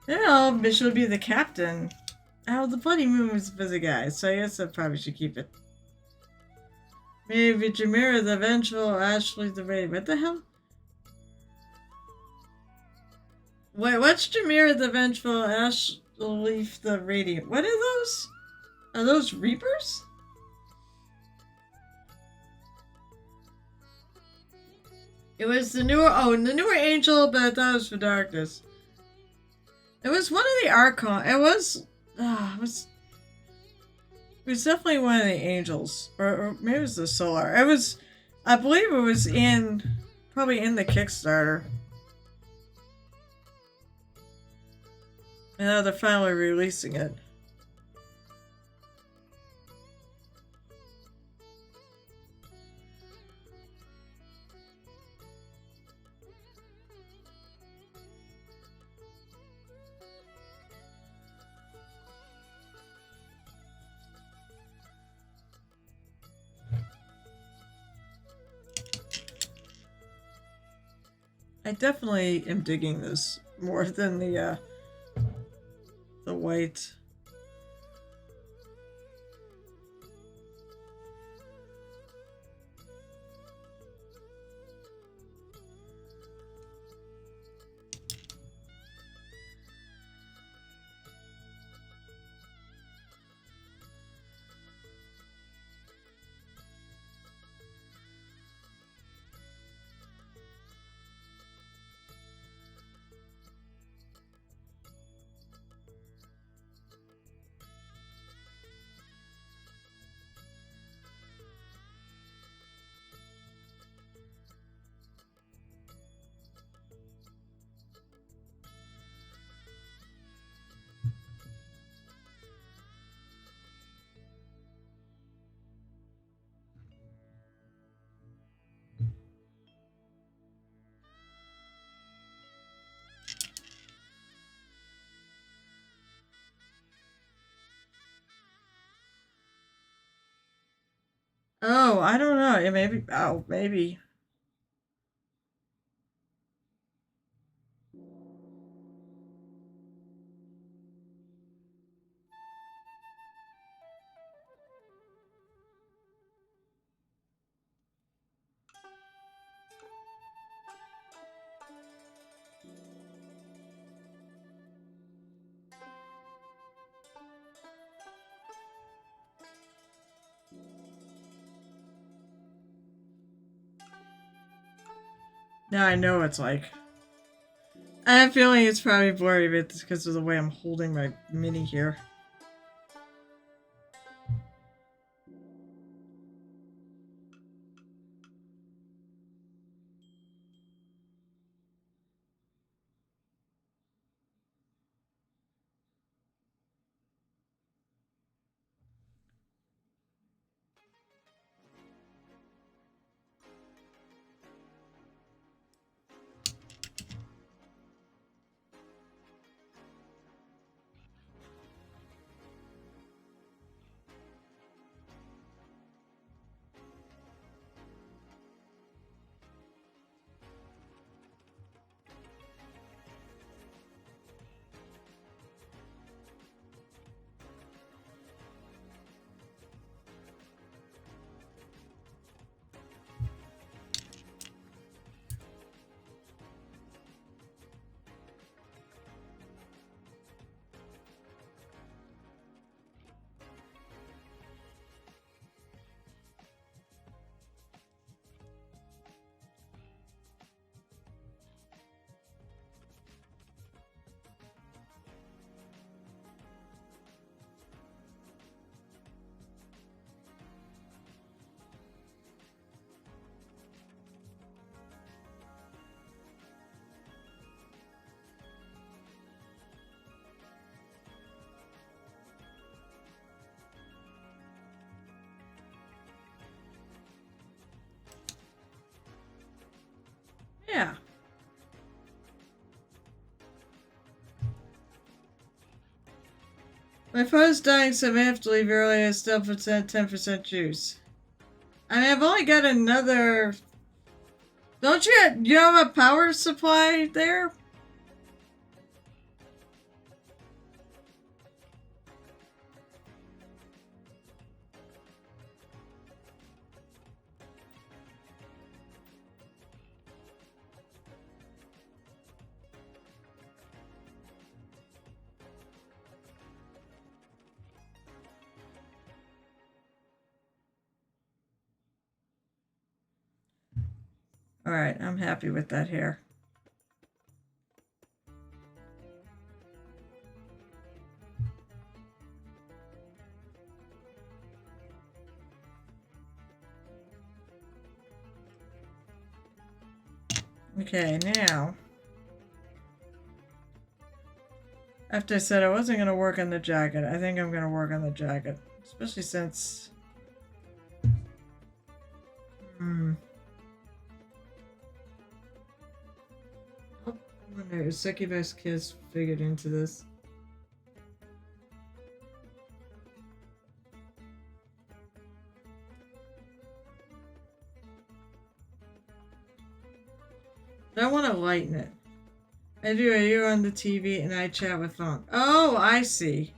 Yeah, Bishop would be the captain. Oh, the bloody moon was for the guy, so I guess I probably should keep it. Maybe Jamira the Vengeful, Ashley the Raid. What the hell? Wait, what's Jamira the Vengeful, Ashley the Radiant? What are those? Are those Reapers? It was the newer angel, but I thought it was for darkness. It was one of the Archon. It was definitely one of the angels. Or maybe it was the Solar. It was, I believe it was probably in the Kickstarter. And now they're finally releasing it. I definitely am digging this more than the white. Oh, I don't know. It maybe. Oh, maybe. Now I know it's like. I have a feeling it's probably blurry, but it's because of the way I'm holding my mini here. Yeah. My phone's dying, so I may have to leave early. I still have 10% juice. I mean, I've only got another. Don't you have a power supply there? Alright, I'm happy with that hair. Okay, now. After I said I wasn't going to work on the jacket, I think I'm going to work on the jacket. Especially since... Oh, I wonder, is Succubus Kiss figured into this? I want to lighten it. I do. You're on the TV and I chat with phone. Oh, I see.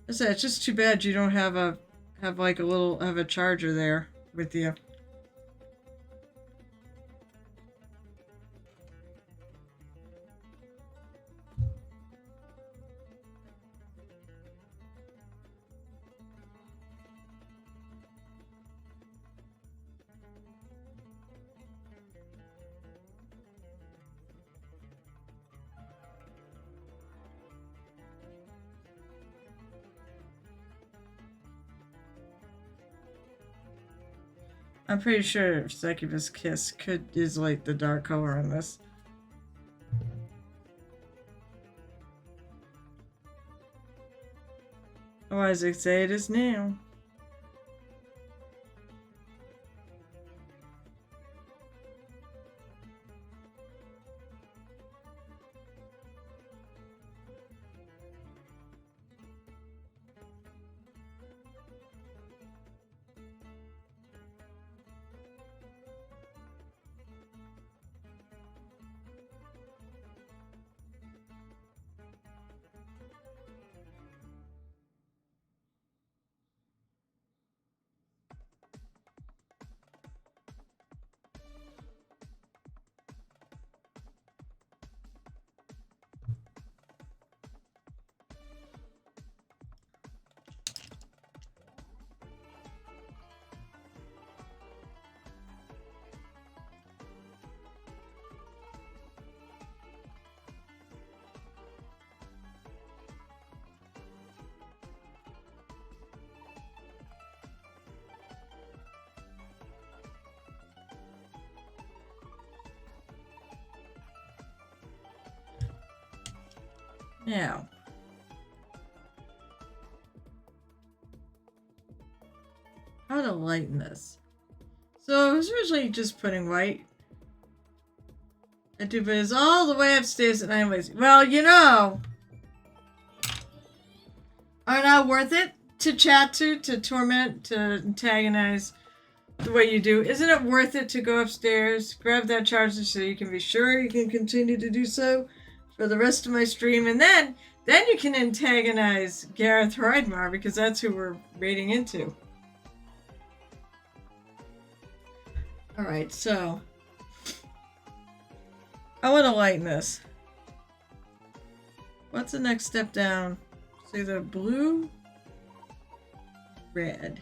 I said it's just too bad you don't have a charger there with you. I'm pretty sure Succubus Kiss is like the dark color in this. Or as they say it is now. Now, how to lighten this? So I was originally just putting white. I do, but it's all the way upstairs and I'm lazy. Well, you know, are not worth it to chat to torment, to antagonize the way you do. Isn't it worth it to go upstairs, grab that charger so you can be sure you can continue to do so for the rest of my stream, and then you can antagonize Gareth Hreidmar because that's who we're raiding into. Alright, so I want to lighten this. What's the next step down? It's either blue, red.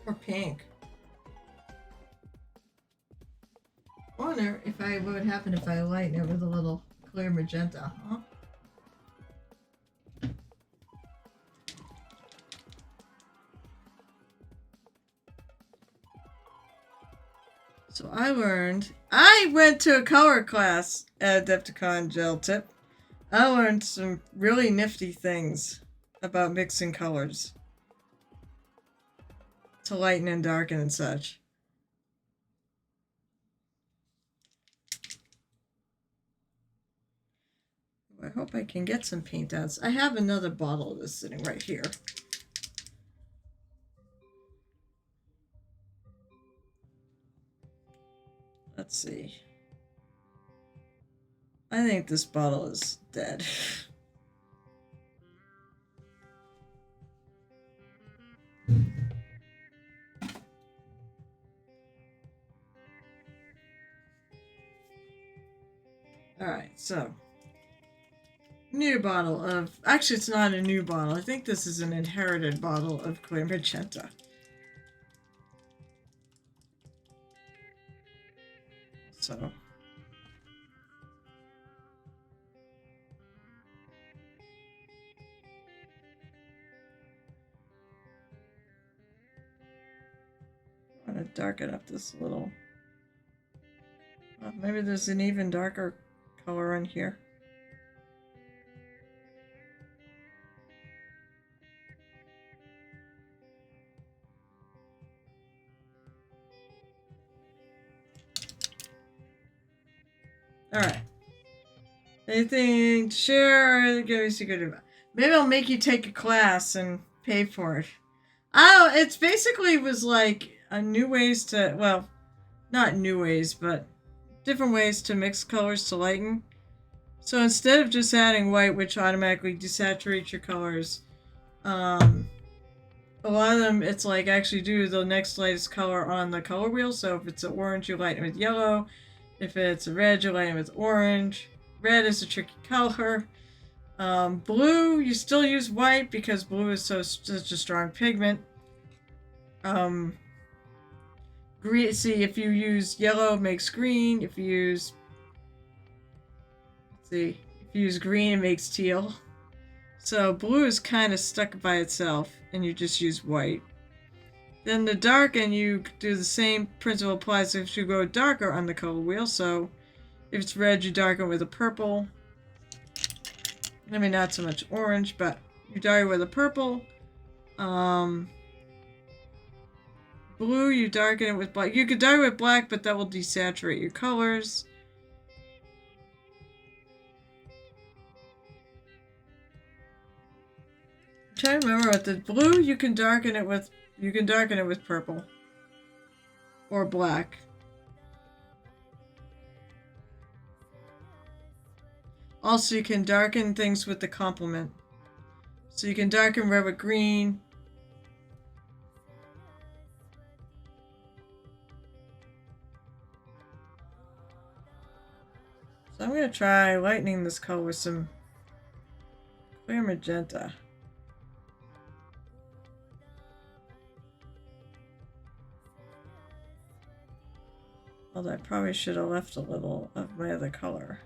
Or pink. I wonder what would happen if I lighten it with a little clear magenta, huh? So I went to a color class at Adepticon Gel Tip. I learned some really nifty things about mixing colors to lighten and darken and such. I hope I can get some paint outs. I have another bottle of this sitting right here. Let's see. I think this bottle is dead. Alright, so. New bottle of... Actually, it's not a new bottle. I think this is an inherited bottle of clear magenta. So... I'm going to darken up this little... maybe there's an even darker color in here. Alright. Anything to share? Give me a secret advice. Maybe I'll make you take a class and pay for it. Oh, it's basically was like a new ways to, well, not new ways, but different ways to mix colors to lighten. So instead of just adding white, which automatically desaturates your colors, a lot of them, it's like actually do the next lightest color on the color wheel. So if it's an orange, you lighten it with yellow. If it's a red, you lighten it with orange. Red is a tricky color. Blue, you still use white because blue is such a strong pigment. Green, see, if you use yellow, it makes green. If you use, if you use green, it makes teal. So blue is kind of stuck by itself, and you just use white. Then the darken, you do the same principle applies if you go darker on the color wheel. So if it's red, you darken with a purple. I mean, not so much orange, but you darken with a purple. Blue, you darken it with black. You could darken with black, but that will desaturate your colors. I'm trying to remember what the blue, you can darken it with purple. Or black. Also, you can darken things with the complement. So you can darken red with green. So I'm going to try lightening this color with some clear magenta. Although I probably should have left a little of my other color.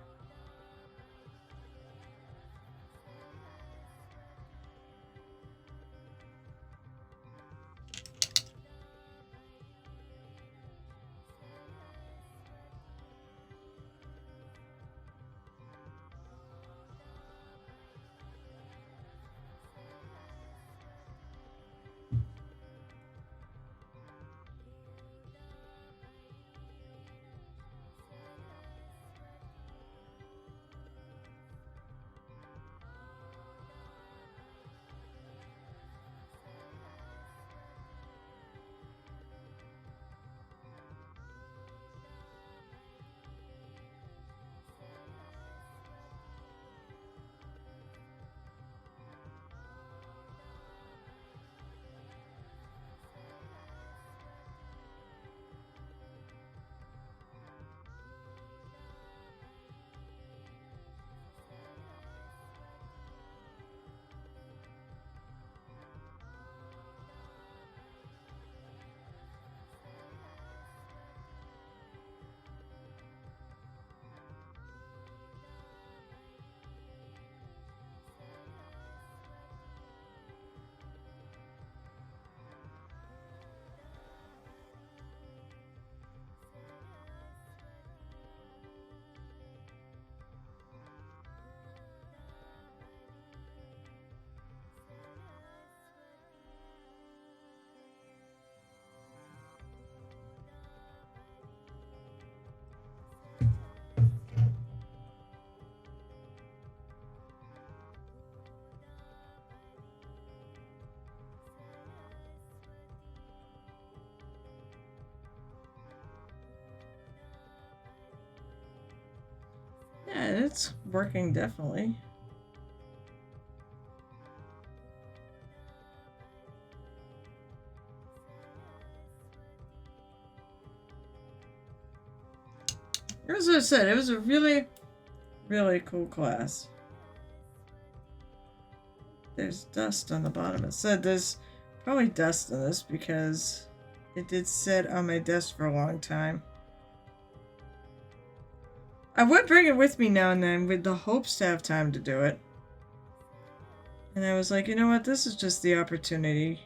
Yeah, it's working definitely. As I said, it was a really, really cool class. There's dust on the bottom. It said there's probably dust in this because it did sit on my desk for a long time. I would bring it with me now and then with the hopes to have time to do it. And I was like, you know what? This is just the opportunity.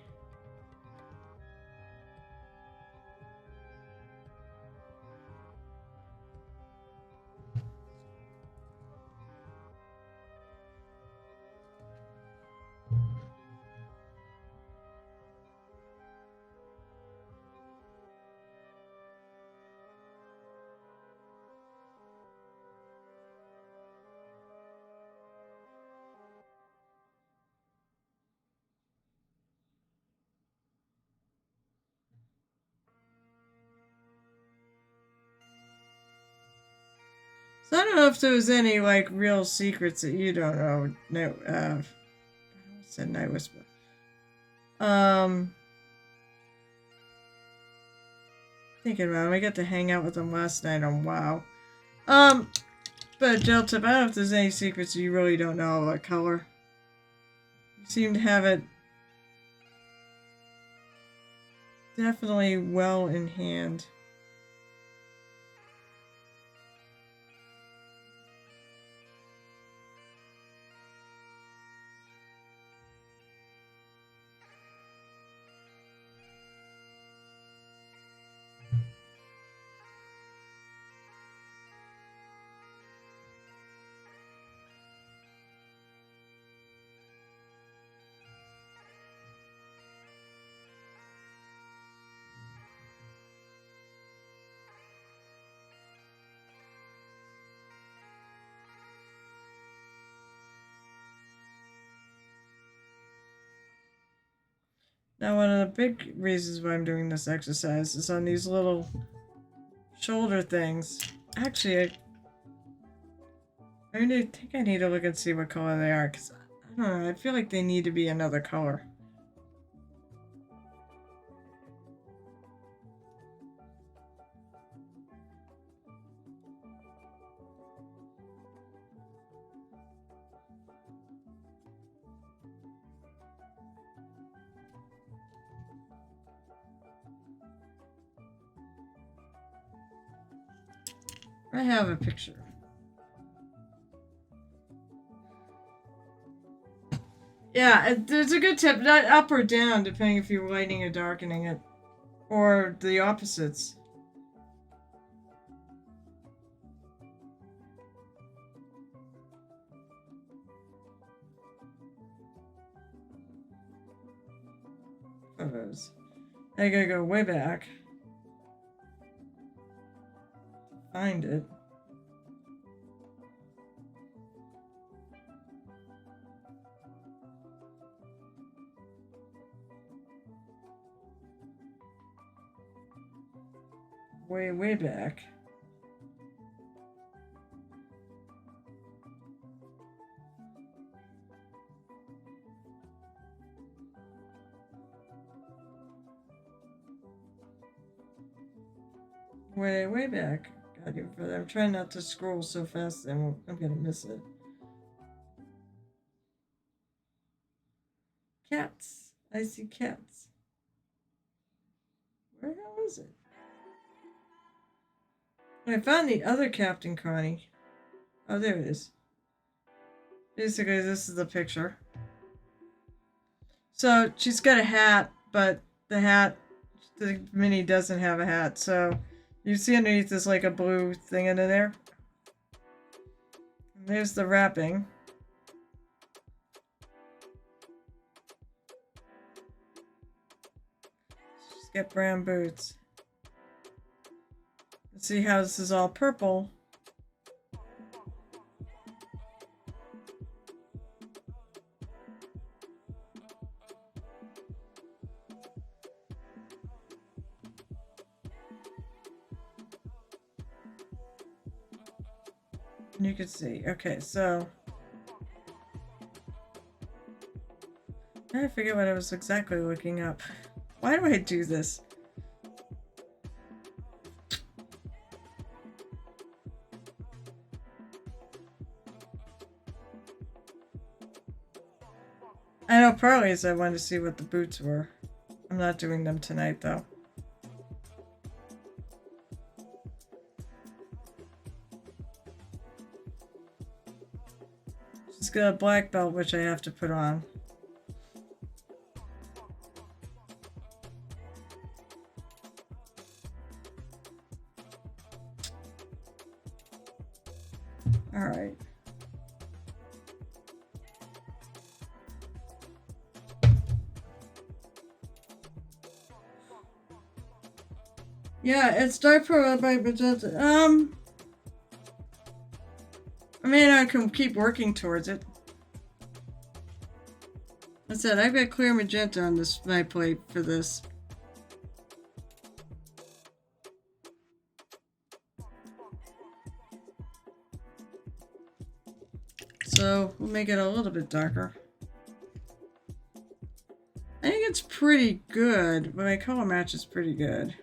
So I don't know if there was any like real secrets that you don't know. No, I said Night Whisper. Thinking about it, I got to hang out with them last night on WoW. But Delta, I don't know if there's any secrets you really don't know about color. You seem to have it definitely well in hand. Now, one of the big reasons why I'm doing this exercise is on these little shoulder things. Actually, I think I need to look and see what color they are, because I don't know, I feel like they need to be another color. I have a picture. Yeah, there's a good tip, not up or down, depending if you're lighting or darkening it, or the opposites. Photos. I gotta go way back. Find it. Way back. Way back. God, even further. I'm trying not to scroll so fast, I'm gonna miss it. Cats. I see cats. Where the hell is it? I found the other Captain Connie. Oh, there it is. Basically, this is the picture. So, she's got a hat, but the mini doesn't have a hat. So, you see underneath is like a blue thing under there. And there's the wrapping. She's got brown boots. Let's see how this is all purple. You can see. Okay, so I forget what I was exactly looking up. Why do I do this? I know partly is I wanted to see what the boots were. I'm not doing them tonight though. She's got a black belt which I have to put on. Alright. Yeah, it's Dark Pro by Magenta. I mean, I can keep working towards it. I said, I've got clear magenta on this my plate for this. So, we'll make it a little bit darker. I think it's pretty good. My color match is pretty good.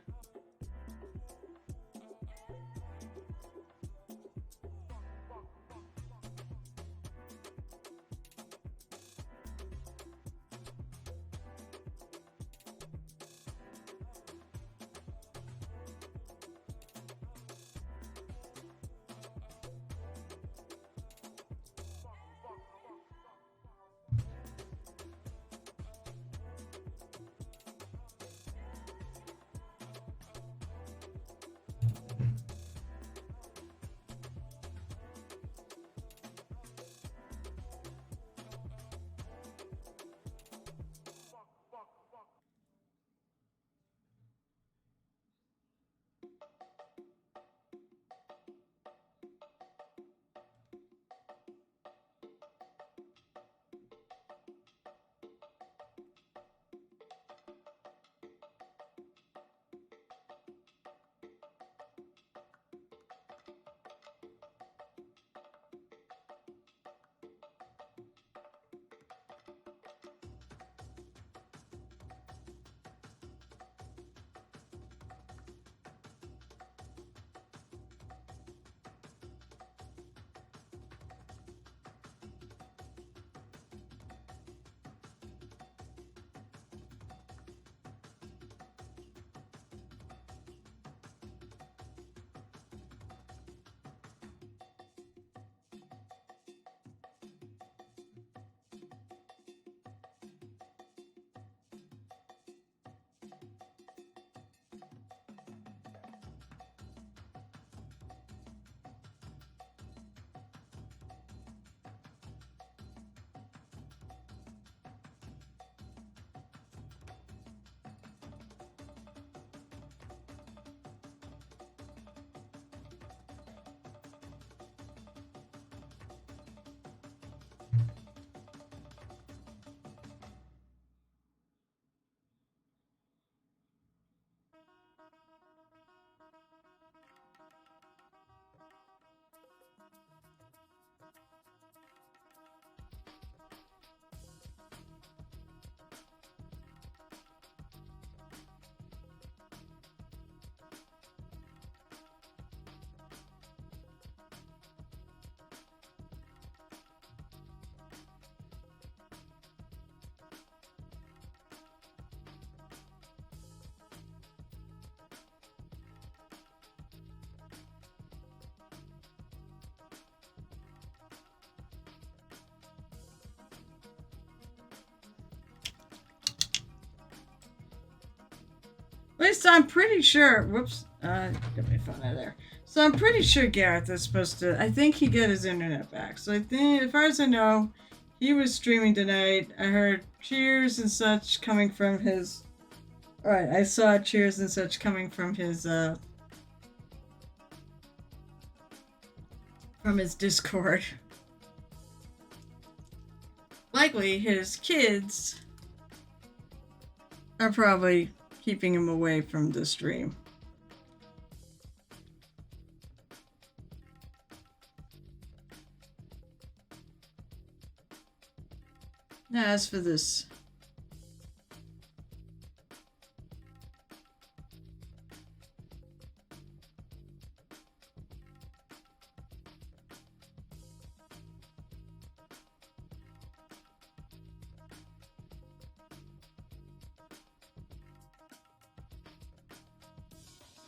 At least I'm pretty sure. Whoops. Get my phone out of there. So I'm pretty sure Gareth is supposed to. I think he got his internet back. So I think, as far as I know, he was streaming tonight. I heard cheers and such coming from his. Alright, I saw cheers and such coming from his Discord. Likely his kids are probably keeping him away from the stream. Now, as for this.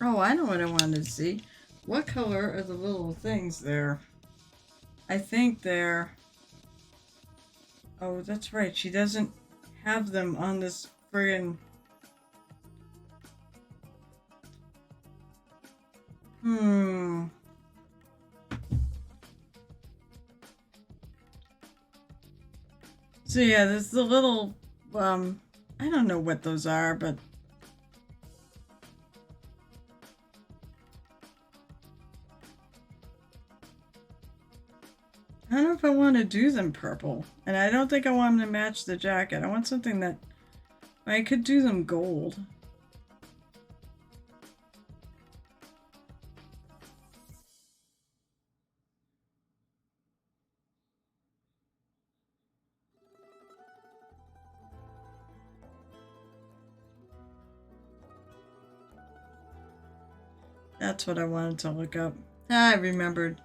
Oh, I know what I wanted to see. What color are the little things there? I think they're... Oh, that's right. She doesn't have them on this friggin'... So yeah, there's the little... I don't know what those are, but... I don't know if I want to do them purple. And I don't think I want them to match the jacket. I want something that... I could do them gold. That's what I wanted to look up. Ah, I remembered.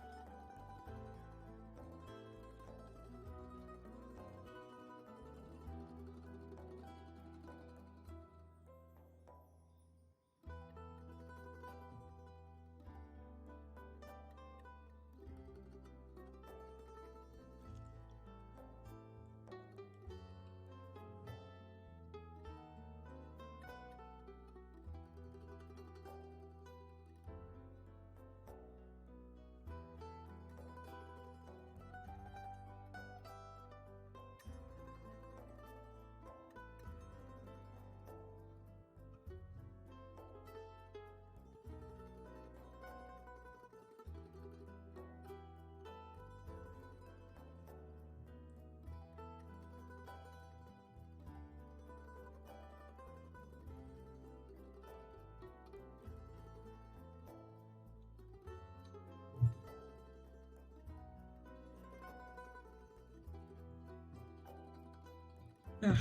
Ugh.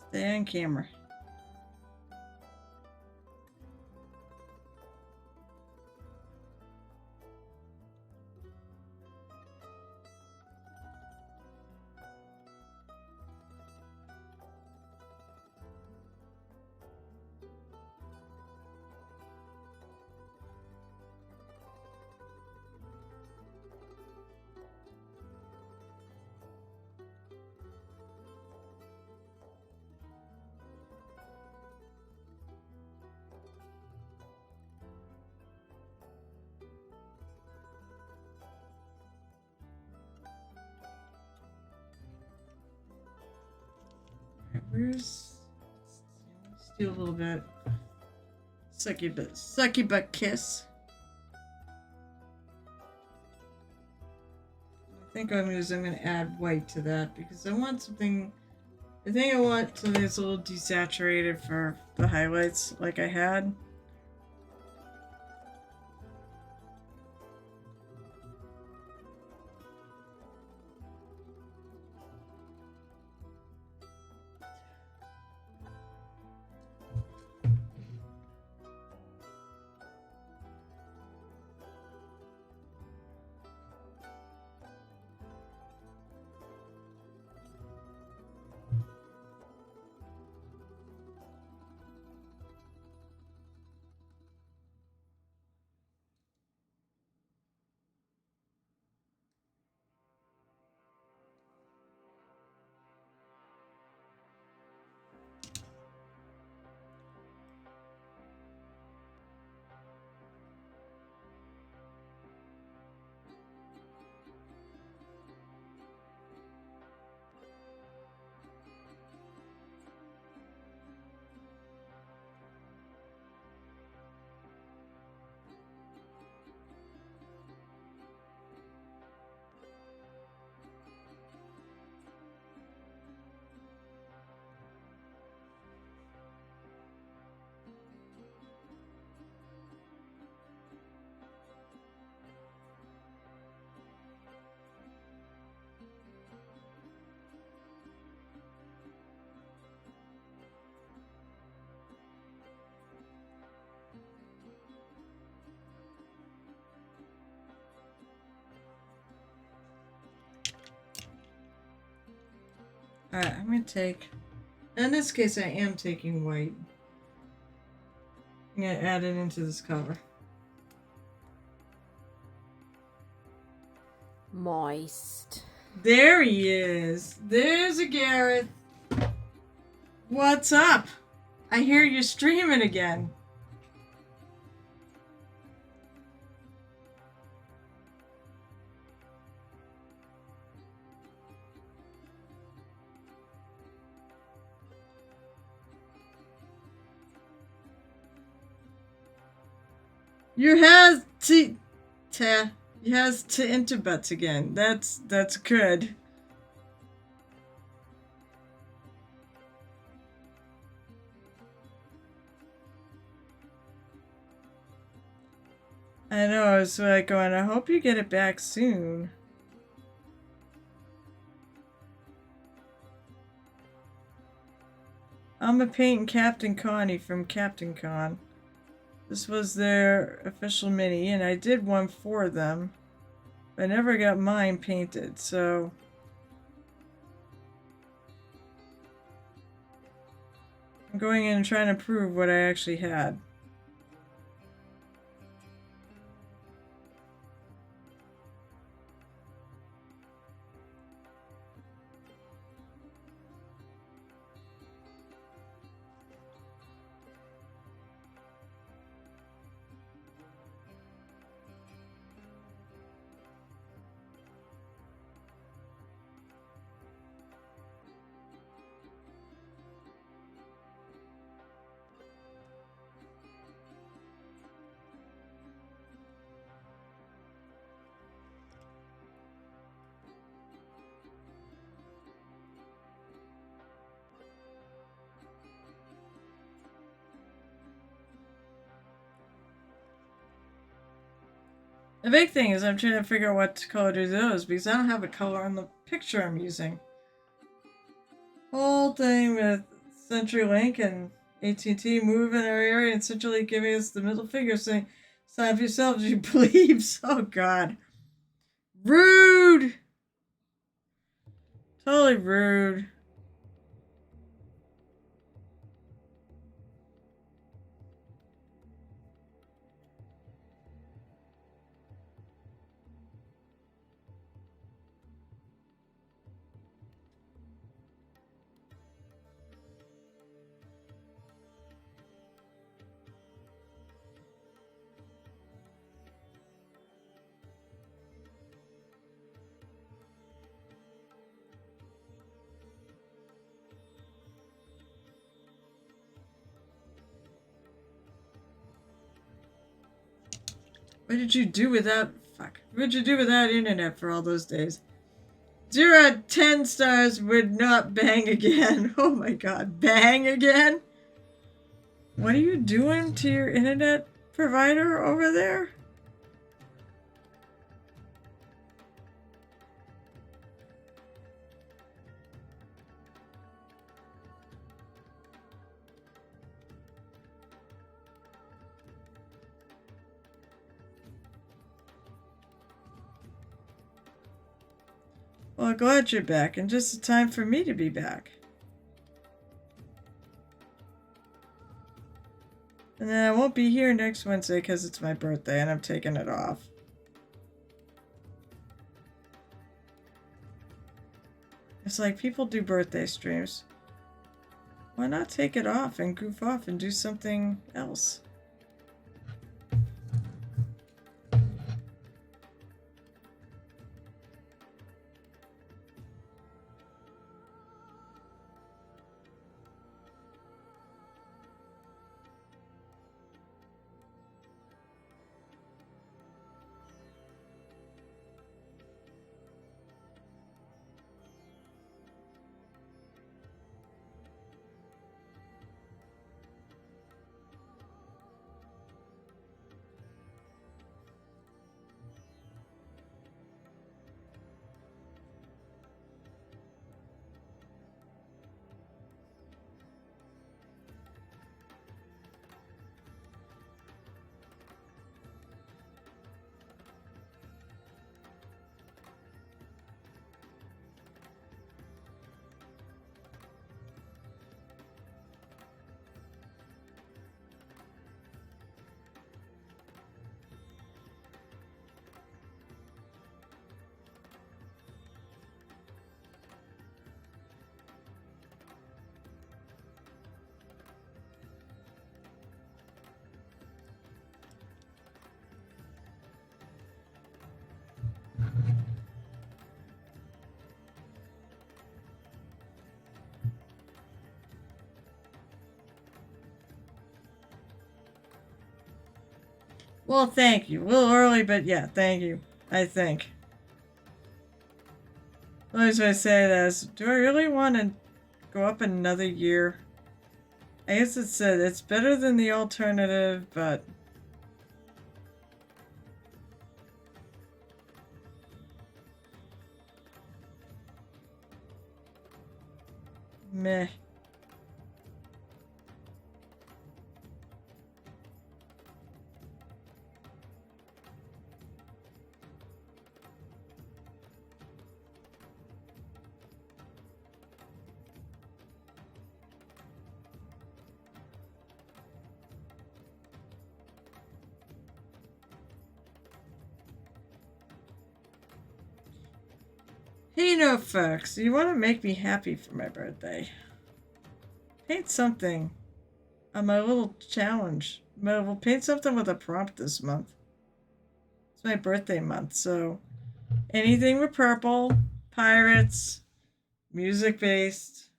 Stay on camera. Where's... Let's do a little bit. Sucky butt kiss. I think I'm going to add white to that because I want something... I think I want something that's a little desaturated for the highlights like I had. Alright, I'm gonna take... In this case, I am taking white. I'm gonna add it into this color. Moist. There he is. There's a Gareth. What's up? I hear you streaming again. You has to interbuts again. That's good. I know, it's like going, I hope you get it back soon. I'm a painting Captain Connie from Captain Con. This was their official mini, and I did one for them. I never got mine painted, so... I'm going in and trying to prove what I actually had. The big thing is I'm trying to figure out what color to do those because I don't have a color on the picture I'm using. Whole thing with CenturyLink and AT&T moving our area and CenturyLink giving us the middle finger saying, sign for yourselves, you plebes. Oh god. Rude! Totally rude. What did you do without... Fuck. What did you do without internet for all those days? 0 out of 10 stars would not bang again. Oh my god. Bang again? What are you doing to your internet provider over there? Well, glad you're back, and just the time for me to be back. And then I won't be here next Wednesday because it's my birthday and I'm taking it off. It's like people do birthday streams. Why not take it off and goof off and do something else? Well, thank you. A little early, but yeah, thank you. I think. Always I say this. Do I really want to go up another year? I guess it's better than the alternative, but meh. Hey, no, folks. You want to make me happy for my birthday? Paint something on my little challenge. We'll paint something with a prompt this month. It's my birthday month, so anything with purple, pirates, music based.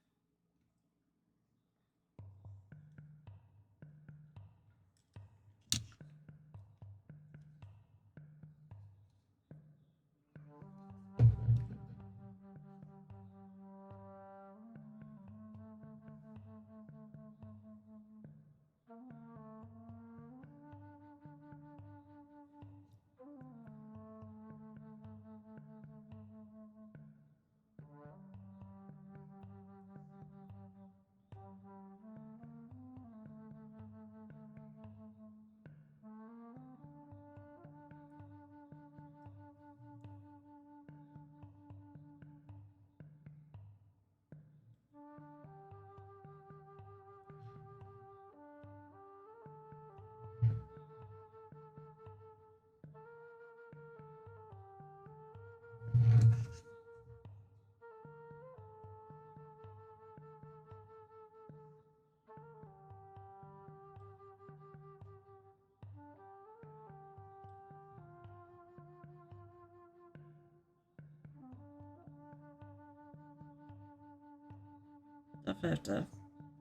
I have to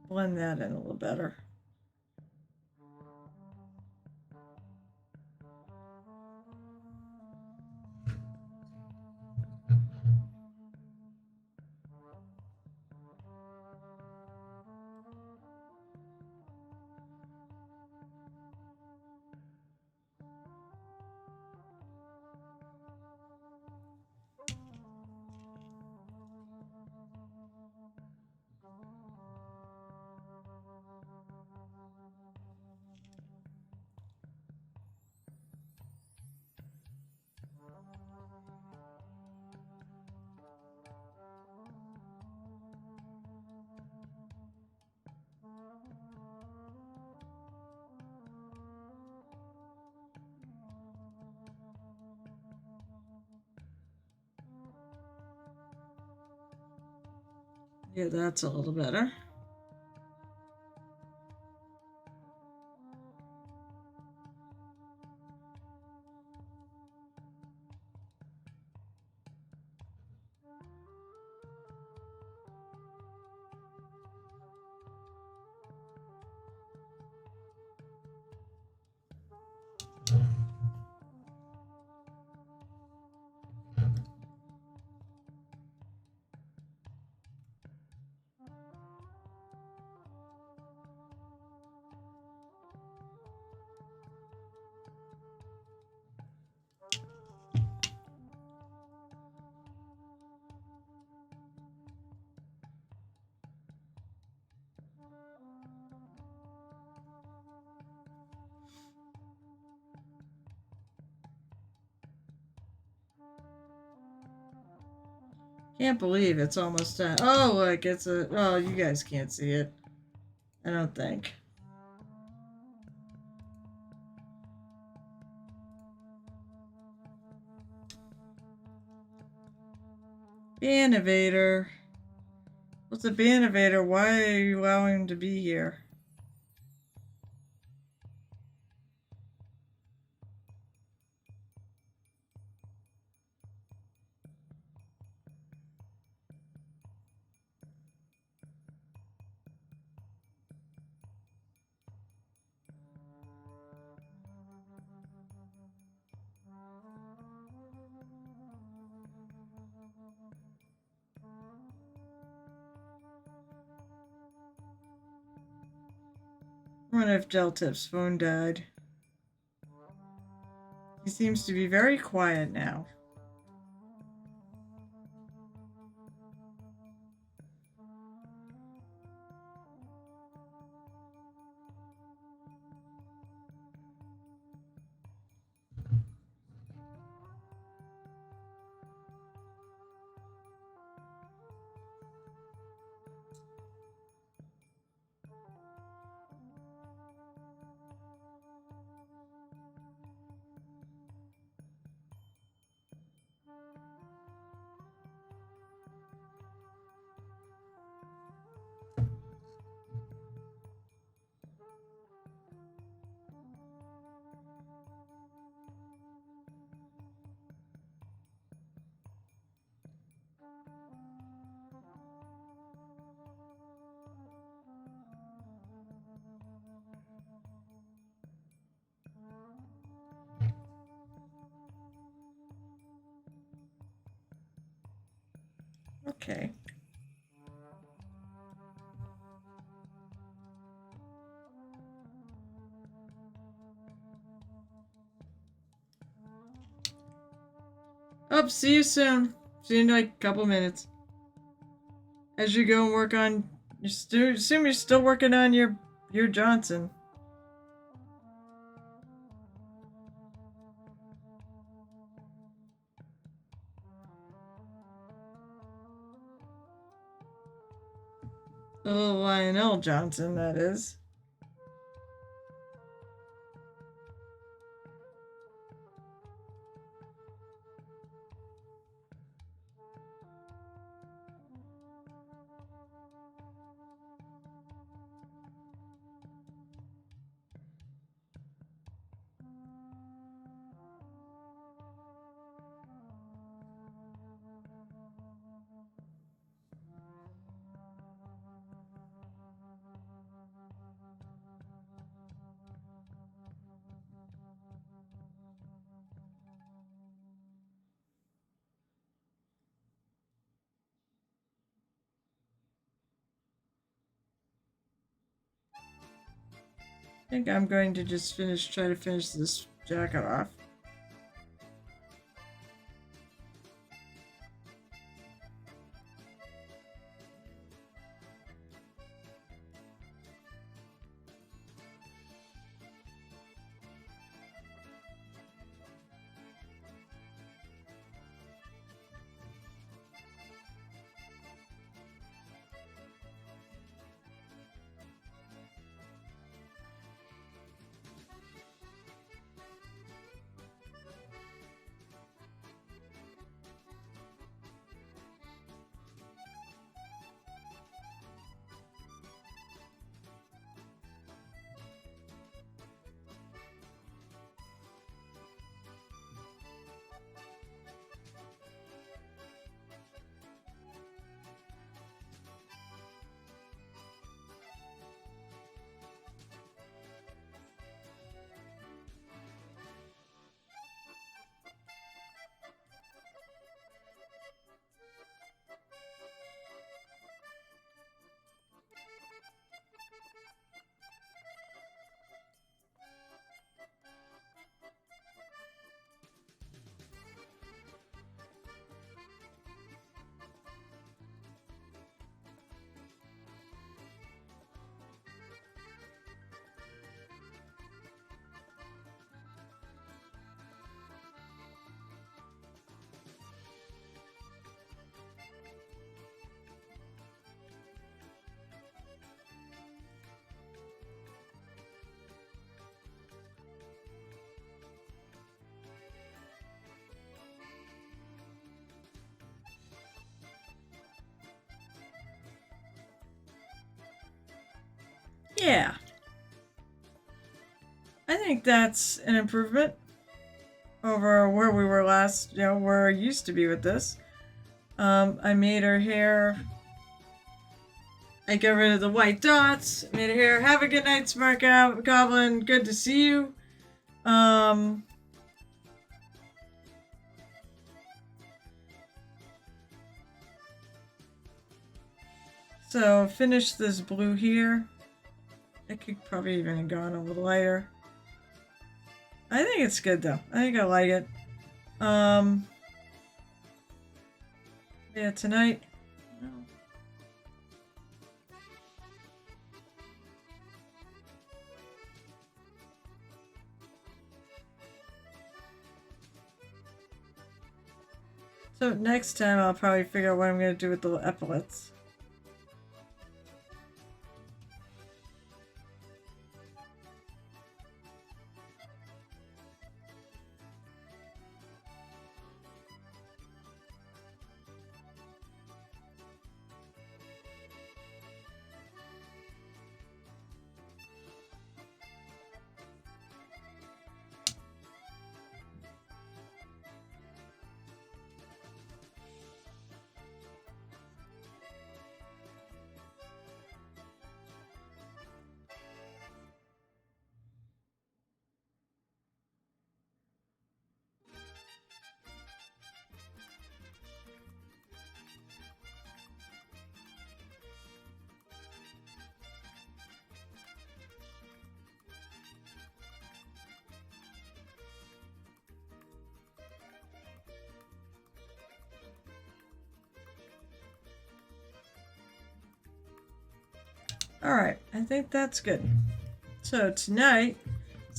blend that in a little better. Yeah, that's a little better. Can't believe it's almost done. Oh, look, it's a. Oh, you guys can't see it. I don't think. Bannovator. What's a Bannovator? Why are you allowing him to be here? I wonder if Deltip's phone died. He seems to be very quiet now. Okay. Oh, see you soon. See you in like a couple minutes. As you go and work on, assume you're still working on your Johnson. Oh, Lionel Johnson, that is. I think I'm going to just try to finish this jacket off. Yeah. I think that's an improvement over where we were last, where I used to be with this. I made her hair. I got rid of the white dots. Made her hair. Have a good night, Smart Goblin. Good to see you. So finish this blue here. I could probably even have gone a little lighter. I think it's good though. I think I like it. Yeah, tonight. No. So next time I'll probably figure out what I'm going to do with the epaulets. Alright, I think that's good. So tonight,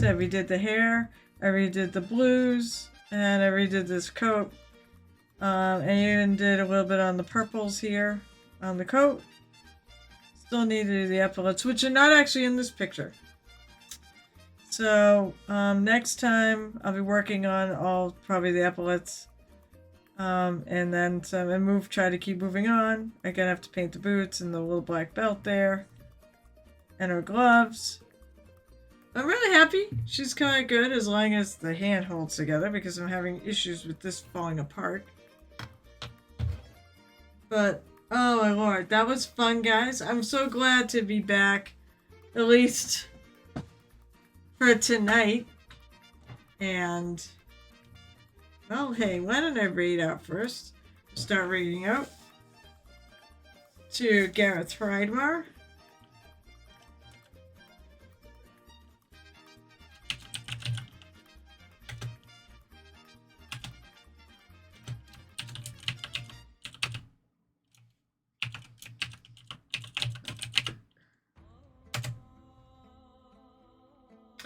we did the hair, I redid the blues, and I redid this coat. And even did a little bit on the purples here on the coat. Still need to do the epaulets, which are not actually in this picture. So next time I'll be working on probably the epaulets. And then some and try to keep moving on. I'm gonna have to paint the boots and the little black belt there. And her gloves. I'm really happy. She's kind of good as long as the hand holds together because I'm having issues with this falling apart. But, oh my lord, that was fun, guys. I'm so glad to be back, at least for tonight. And, well, hey, why don't I read out first? Start reading out to Gareth Rydmar.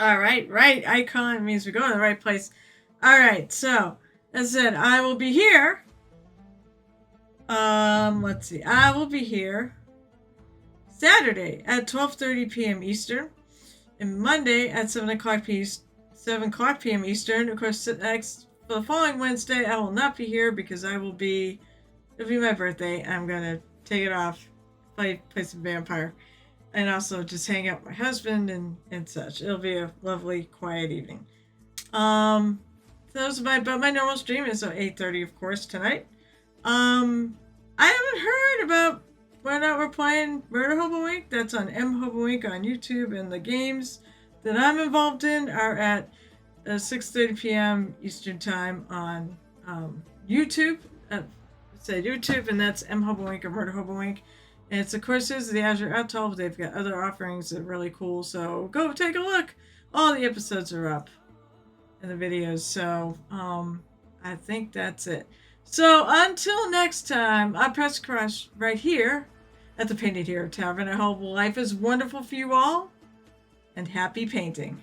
Alright, right icon means we're going to the right place. Alright, so, as I said, I will be here. Let's see. I will be here Saturday at 12:30 p.m. Eastern. And Monday at 7 o'clock p.m. Eastern. Of course, for the following Wednesday, I will not be here because it'll be my birthday. I'm going to take it off, play some vampire. And also just hang out with my husband and such. It'll be a lovely, quiet evening. Those are my normal stream is at 8:30, of course, tonight. I haven't heard about whether or not we're playing Murder Hobo Inc. That's on M Hobo Inc. on YouTube, and the games that I'm involved in are at 6:30 p.m. Eastern Time on YouTube. YouTube, and that's M Hobo Inc. or Murder Hobo Inc. And it's, of course, is the Azure Atoll. They've got other offerings that are really cool, so go take a look. All the episodes are up in the videos, so I think that's it. So until next time, I press crush right here at the Painted Hero Tavern. I hope life is wonderful for you all, and happy painting.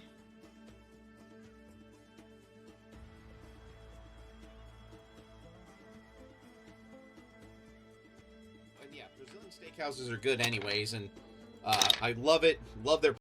Yeah, Brazilian steakhouses are good anyways, and I love it. Love their